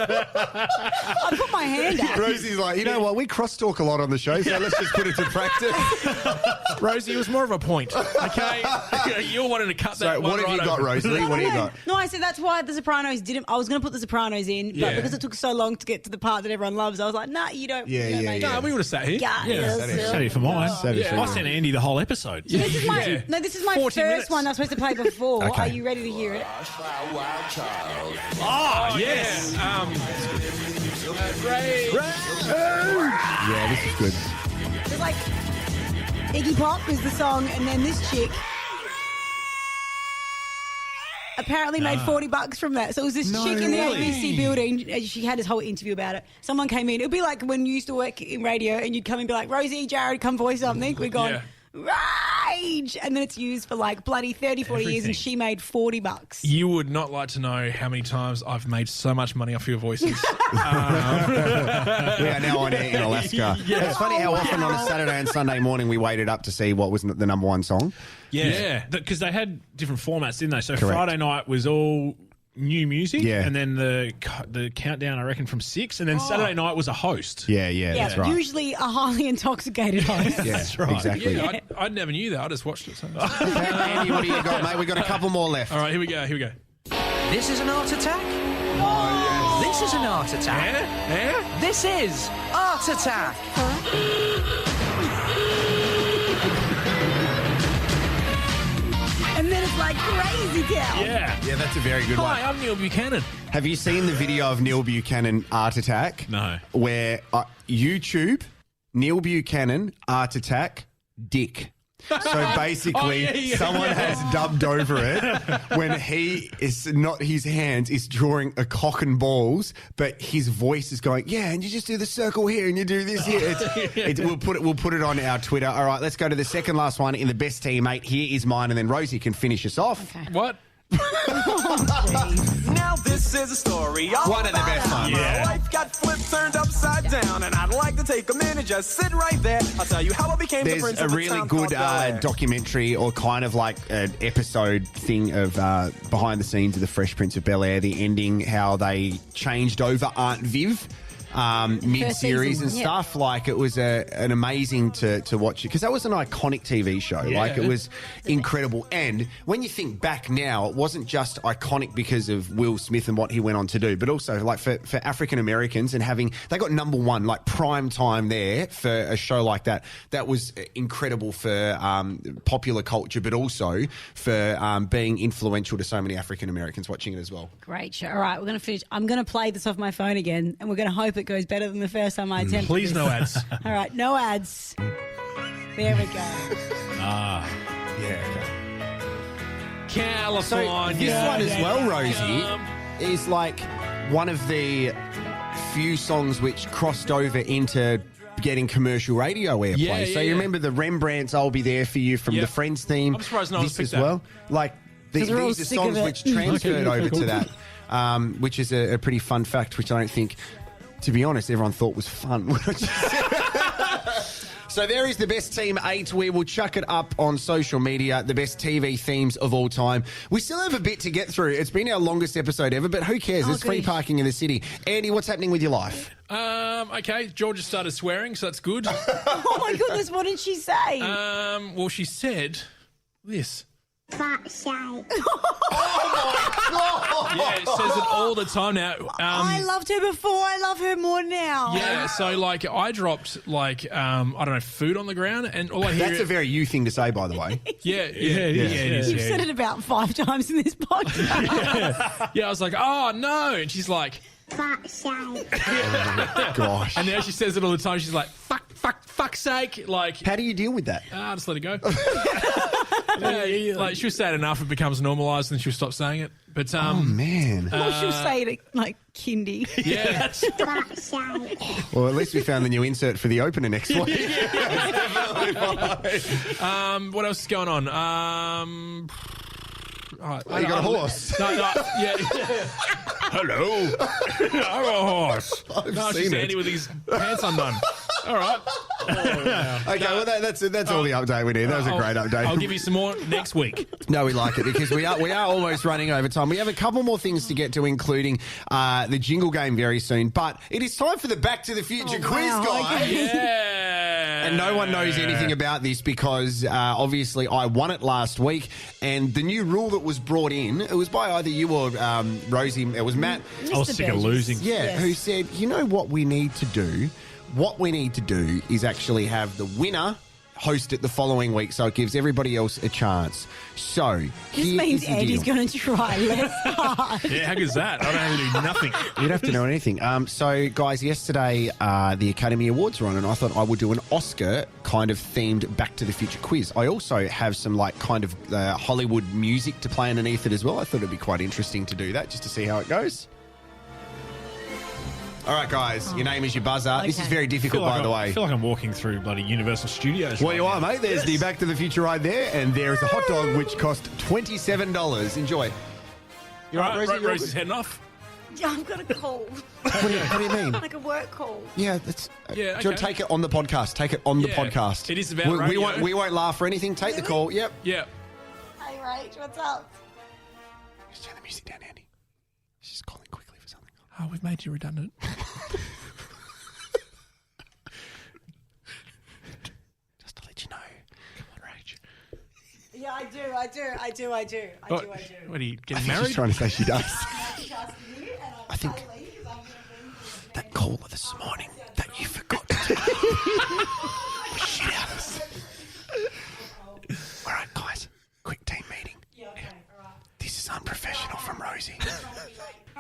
I put my hand out. Rosie's like, you know what? We crosstalk a lot on the show, so let's just put it to practice. Rosie, it was more of a point, okay? You wanted to cut So that one what have you right got, over. Rosalie? What do you got? No, I said that's why The Sopranos didn't. I was going to put The Sopranos in, but Yeah. because it took so long to get to the part that everyone loves, I was like, nah, you don't. Yeah, you don't yeah, make yeah. it. No, we would have sat here. Yeah, Set it for mine. Yeah. I sent Andy the whole episode. This is my, Yeah. no, this is my 40 first minutes. one I was supposed to play before. Okay. Are you ready to hear it? Wild child. Oh, Oh, yes. Yeah, this is good. It's like Iggy Pop is the song, and then this chick apparently made $40 from that. So it was this chick in the ABC building. She had this whole interview about it. Someone came in. It would be like when you used to work in radio and you'd come in and be like, Rosie, Jared, come voice something. We'd gone, rage! And then it's used for like bloody 30, 40 years, and she made $40. You would not like to know how many times I've made so much money off your voices. We are now on air in Alaska. Yeah. It's funny how often on a Saturday and Sunday morning we waited up to see what was the number one song. Yeah, because they had different formats, didn't they? So Correct. Friday night was all new music, Yeah. and then the countdown, I reckon, from 6, and then Saturday night was a host. Yeah, that's right. Usually a highly intoxicated host. Yeah, That's right. exactly. Yeah, I never knew that. I just watched it. So. Andy, what do you got, mate? We've got a couple more left. All right, here we go. This is an art attack? Oh, yes. This is an art attack. Yeah? This is Art Attack. And then it's like crazy town. Yeah. Yeah, that's a very good one. Hi, I'm Neil Buchanan. Have you seen the video of Neil Buchanan Art Attack? No. Where YouTube, Neil Buchanan Art Attack, Dick. So basically, someone has dubbed over it when he is not, his hands is drawing a cock and balls, but his voice is going, yeah, and you just do the circle here and you do this here. We'll put it on our Twitter. All right, let's go to the second last one in the best teammate. Here is mine, and then Rosie can finish us off. Okay. What? Now this is a story. One of the best ones. My life got flipped, turned upside down, and I'd like to take a minute, just sit right there. I'll tell you how I became the There's prince a of the really town good called Bel-Air. documentary, or kind of like an episode thing of behind the scenes of the Fresh Prince of Bel-Air, the ending, how they changed over Aunt Viv mid-series and season, stuff. Like, it was an amazing to watch it, because that was an iconic TV show. Like, it was incredible. And when you think back now, it wasn't just iconic because of Will Smith and what he went on to do, but also like for African Americans, and they got number one, like prime time there for a show like that. That was incredible for popular culture, but also for being influential to so many African Americans watching it as well. Great show. All right, we're going to finish. I'm going to play this off my phone again, and we're going to hope it goes better than the first time I attempted. Please, this. no ads. All right, no ads. There we go. Yeah. California. So this one as well, Rosie, is like one of the few songs which crossed over into getting commercial radio airplay. So you remember the Rembrandts, I'll Be There For You from the Friends theme. I'm surprised no one's This picked as well. Like, these we're all are sick of songs it. which transferred over to that, which is a pretty fun fact, which I don't think, to be honest, everyone thought was fun. So there is the best team 8. We will chuck it up on social media, the best TV themes of all time. We still have a bit to get through. It's been our longest episode ever, but who cares? There's free parking in the city. Andy, what's happening with your life? Okay, Georgia started swearing, so that's good. Oh my goodness, what did she say? Well, she said this. Fat shite. Yeah, it says it all the time now. I loved her before. I love her more now. Yeah, so like I dropped like I don't know, food on the ground, and all I hear That's a very you thing to say, by the way. yeah, it is. You've said it about 5 times in this podcast. Yeah, I was like, oh no, and she's like, Fat shite. Gosh. and now she says it all the time. She's like, fuck's sake, like. How do you deal with that? Just let it go. Like she'll say it enough, it becomes normalised, and she'll stop saying it. But oh man. Well, she'll say it like kindy. Yeah. Fat shite. Well, at least we found the new insert for the opener next week. What else is going on? You got a horse. No, yeah. Hello. I'm a horse. I've No, it's seen just it. Andy with his pants undone. All right. Okay, well that's all the update we need. That was a great update. I'll give you some more next week. No, we like it because we are almost running over time. We have a couple more things to get to, including the jingle game very soon. But it is time for the Back to the Future quiz, guys. Okay. Yeah. And no one knows anything about this because obviously I won it last week. And the new rule that was brought in, it was by either you or Rosie. It was Matt. I was sick of losing. Yeah, Yes. who said, you know what we need to do? What we need to do is actually have the winner host it the following week, so it gives everybody else a chance. So This here means is the Andy's deal. going to try less hard. Yeah, how good's that? I don't have to do nothing. You don't have to know anything. So, guys, yesterday the Academy Awards were on, and I thought I would do an Oscar kind of themed Back to the Future quiz. I also have some like kind of Hollywood music to play underneath it as well. I thought it'd be quite interesting to do that, just to see how it goes. All right, guys, your name is your buzzer. This is very difficult, by the way. I feel like I'm walking through bloody Universal Studios. Well, right you are, now. mate. There's the Back to the Future ride there, and there is a hot dog which cost $27. Enjoy. You all right, Rosie? Rosie's heading off. Yeah, I've got a call. What do you mean? Like a work call. Yeah, that's. Yeah, Do you want okay. to take it on the podcast? Take it on the Yeah, podcast. it is about we radio. won't laugh or anything. Take the call. Yep. Yeah. Hey, Rach, what's up? Just turn the music down, Andy. She's calling quickly for something. Oh, we've made you redundant. Just to let you know. Come on, Rach. Yeah, I do. What are you getting She's married? trying to say she does. I think that call this morning that you forgot to take was shit out of us. All right, guys. Quick team meeting. Yeah, okay, all right. This is unprofessional from Rosie.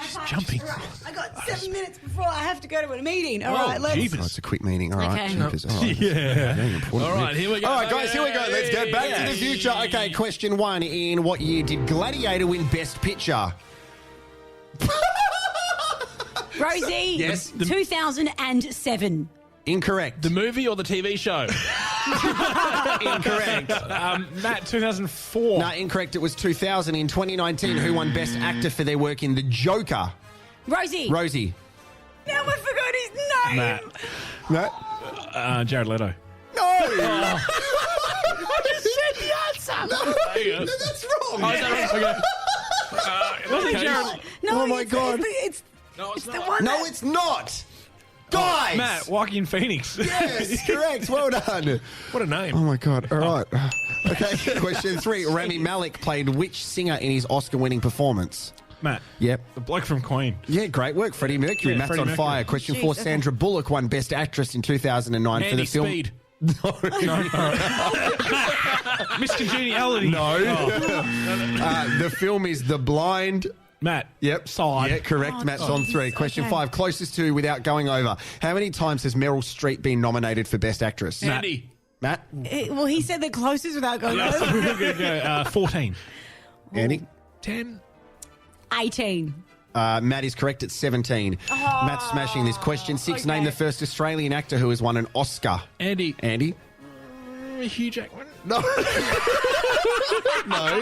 She's jumping. I got 7 minutes before I have to go to a meeting. All right, let's. Oh, it's a quick meeting. All right, Okay. jeepers. All right. Yeah. Very important. All right, here we go. All right, guys, here we go. Let's get back to the future. Okay, question 1. In what year did Gladiator win Best Picture? Rosie. Yes. 2007. Incorrect. The movie or the TV show? Incorrect. Matt, 2004. No, incorrect. It was 2000. In 2019, who won Best Actor for their work in The Joker? Rosie. Rosie. Now I forgot his name. Matt. No. Jared Leto. No. I just said the answer. No, that's wrong. Oh, is that right? Okay. Wasn't Okay. Jared... No, Oh, my God. It's No, it's the not. one. No, that- it's not. Guys. Matt, Joaquin Phoenix. Yes, correct. Well done. What a name. Oh, my God. All right. Okay, question 3. Rami Malek played which singer in his Oscar-winning performance? Matt, Yep. the bloke from Queen. Yeah, great work. Freddie Mercury. Yeah, Matt's Freddie on Mercury. fire. Question Jeez, 4. okay. Sandra Bullock won Best Actress in 2009 for Andy the film. Speed. Miss Congeniality. No. The film is The Blind. Matt. Yep. Side. Yeah, correct. Oh, Matt's on 3. geez, Question okay. 5. Closest to without going over. How many times has Meryl Streep been nominated for Best Actress? Andy. Matt? Well, he said the closest without going over. We're going to go 14. Andy? 10. 18. Matt is correct at 17. Matt's smashing this. Question 6. Name the first Australian actor who has won an Oscar. Andy. Andy? Hugh Jackman. No. No.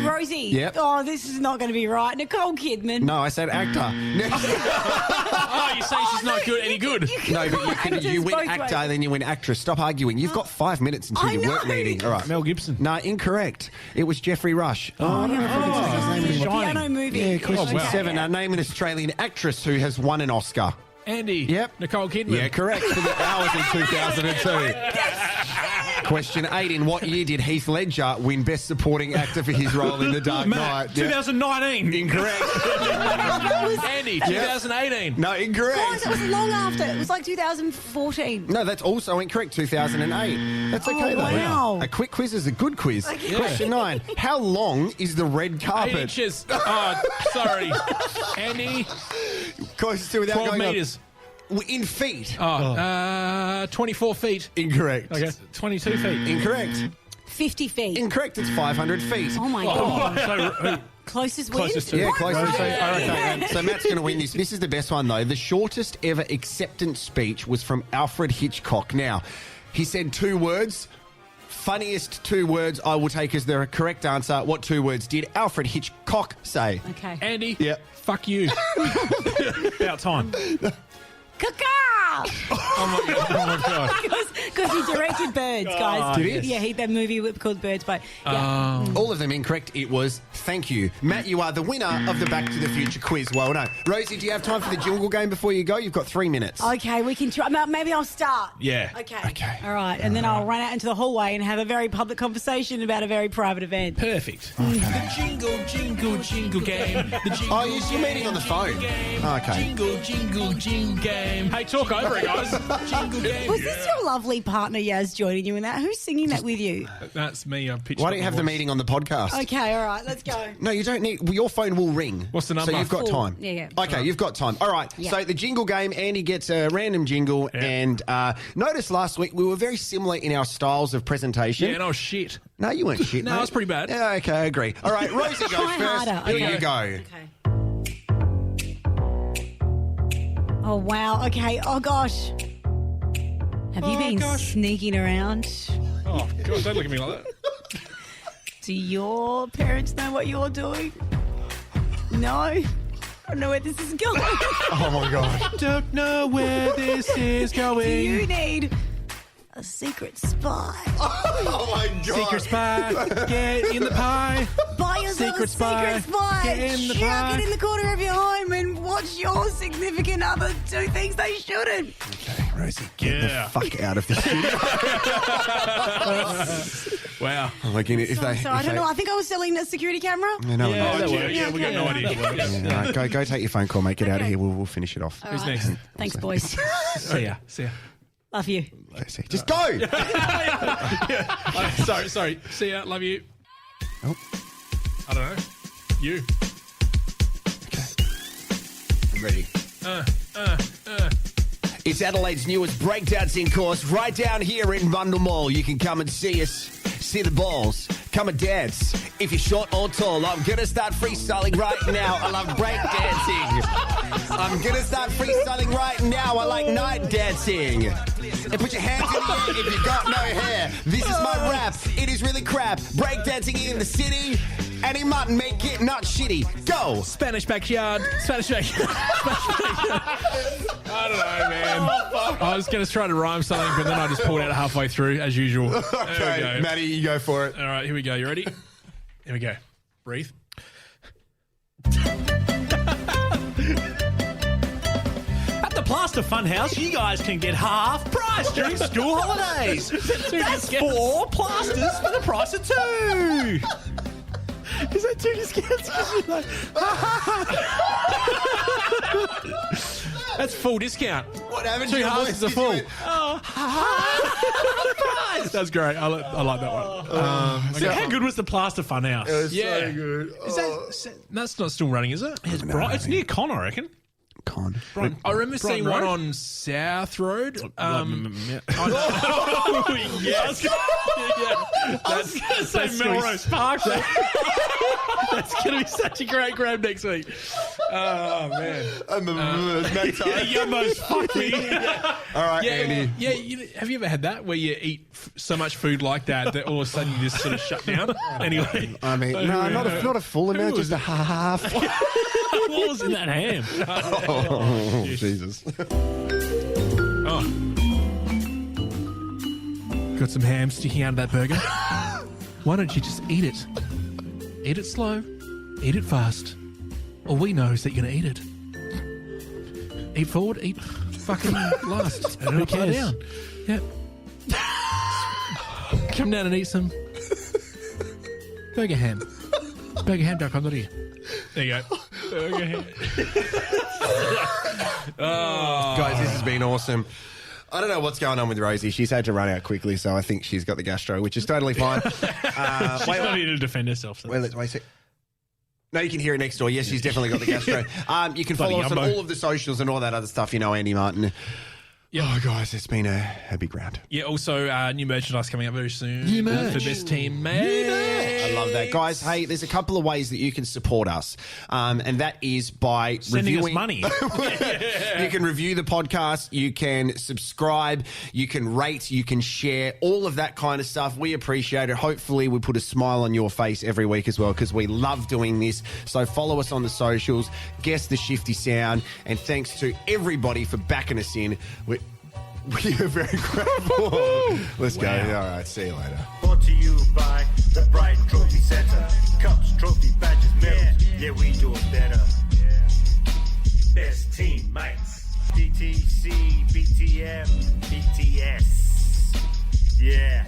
Rosie. Yep. Oh, this is not going to be right. Nicole Kidman. No, I said actor. Oh, you're saying she's not good, any good? No, but you win both actor, ways. then you win actress. Stop arguing. You've got 5 minutes until I your work know. meeting. All right. Mel Gibson. No, incorrect. It was Jeffrey Rush. Oh, I don't know if I can say his name anymore. Shining. Piano movie. Yeah, question Okay. 7. Name an Australian actress who has won an Oscar. Andy. Yep. Nicole Kidman. Yeah, correct. For the Hours in 2002. Question 8. In what year did Heath Ledger win Best Supporting Actor for his role in The Dark Knight? Matt, 2019. Incorrect. Andy. 2018. No, Guys, incorrect. it was long after. It was like 2014. No, that's also incorrect. 2008. That's okay, Oh, though. wow. A quick quiz is a good quiz. Question 9. How long is the red 8 carpet? inches. Oh, sorry. Andy. Closest to without 12 going up. metres. In feet. 24 feet. Incorrect. Okay, 22 feet. Incorrect. 50 feet. Incorrect. It's 500 feet. Oh, my God. So, Closest Closest win? to- Yeah, closest. Rosie. Okay, so Matt's going to win this. This is the best one, though. The shortest ever acceptance speech was from Alfred Hitchcock. Now, he said 2 words. Funniest 2 words I will take as the correct answer. What 2 words did Alfred Hitchcock say? Okay. Andy. Yep. Fuck you. about time. Caca! Oh my god. Because he directed Birds, guys. Did he? Yeah, that movie called Birds. But yeah. All of them incorrect. It was thank you. Matt, you are the winner of the Back to the Future quiz. Well done. Rosie, do you have time for the jingle game before you go? You've got 3 minutes. Okay, we can try. Maybe I'll start. Yeah. Okay. All right. And then I'll run out into the hallway and have a very public conversation about a very private event. Perfect. The jingle, jingle, jingle game. The jingle Oh, you're meeting on the phone. game. Okay. Jingle, jingle, jingle game. Hey, Talko. Go for it, guys. Jingle game. Was this your lovely partner, Yaz, joining you in that? Who's singing that with you? That's me. I pitched Why up don't you my have the voice. meeting on the podcast? Okay, all right, let's go. No, you don't need. Your phone will ring. What's the number? So you've got Full. time. Yeah. Okay, you've got time. All right. Yeah. So the jingle game. Andy gets a random jingle, and notice last week we were very similar in our styles of presentation. Yeah, and I was shit. No, you weren't shit. No, mate. I was pretty bad. Yeah, okay, I agree. All right, Rosie goes Try first. harder. Here Okay. you go. Okay. Oh, wow. Okay. Oh, gosh. Have you been sneaking around? Oh, God, don't look at me like that. Do your parents know what you're doing? No? I don't know where this is going. Oh my God. Don't know where this is going. Do you need a secret spy? Oh my God. Secret spy, get in the pie. Buy yourself Secret a secret spy. get in the Chuck pie. it in the corner of your home and watch your significant other do things they shouldn't. Okay, Rosie, get the fuck out of the studio. Wow. Oh my goodness. If they, So I if don't they- know. I think I was selling a security camera. Yeah, no one Yeah, knows. yeah, we got no idea. Yeah, all right, go take your phone call, mate. Get out of here. We'll finish it off. All Who's right. next? Thanks, boys. See ya. See ya. Love you. Just go. Sorry. See ya. Love you. Oh. I don't know. You. I'm ready. It's Adelaide's newest breakdancing course right down here in Bundle Mall. You can come and see us, see the balls, come and dance. If you're short or tall, I'm going to start freestyling right now. I love breakdancing. I'm going to start freestyling right now. I like night dancing. And put your hands in the air if you got no hair. This is my rap. It is really crap. Breakdancing in the city. Any mutton make it not shitty. Go. Spanish backyard. Spanish backyard. I don't know, man. I was going to try to rhyme something, but then I just pulled out halfway through, as usual. There we Okay, go. Matty, you go for it. All right, here we go. You ready? Here we go. Breathe. At the Plaster Funhouse, you guys can get half price during school holidays. That's 4 plasters for the price of 2. Is that 2 discounts? That's full discount. What happened 2 to your halves voice? is a Did you full. went, That's great. I like that one. So how good was the Plaster Funhouse? It was Yeah. so good. Is that's not still running, is it? It's near Con, I reckon. Con. I remember seeing Road? one on South Road. Yeah. Oh, yes. I was going to say Melrose Park. That's going to be such a great grab next week. Oh, man. Yumbo's fuck me. All right, Yeah, Andy. yeah. Have you ever had that where you eat so much food like that all of a sudden you just sort of shut down? Anyway. I mean, no, not a full amount, just a half. What was in that ham? Oh, Jesus. Oh. Got some ham sticking out of that burger? Why don't you just eat it? Eat it slow, eat it fast. All we know is that you're going to eat it. Eat forward, eat fucking last. Who cares? Down. Yep. Come down and eat some burger ham. Burgerham.com.au. There you go. Burger ham. Guys, this has been awesome. I don't know what's going on with Rosie. She's had to run out quickly, so I think she's got the gastro, which is totally fine. She's not here to defend herself. So. Wait a sec. No, you can hear it next door. Yes, she's definitely got the gastro. You can Bloody follow us on Yumbo. all of the socials and all that other stuff. You know, Andy Martin. Oh, guys, it's been a big round. Yeah, also new merchandise coming up very soon. New merch. For Best Team Mate. I love that. Guys, hey, there's a couple of ways that you can support us. And that is by Sending us reviewing money. You can review the podcast, you can subscribe, you can rate, you can share, all of that kind of stuff. We appreciate it. Hopefully we put a smile on your face every week as well, because we love doing this. So follow us on the socials, guess the Shifty Sound, and thanks to everybody for backing us in. We are very grateful. Let's go. All right, see you later. Brought to you by the Bright Trophy Center. Cups, trophy, badges, medals. Yeah, we do it better. Best team mates. BTC, BTF, BTS. Yeah.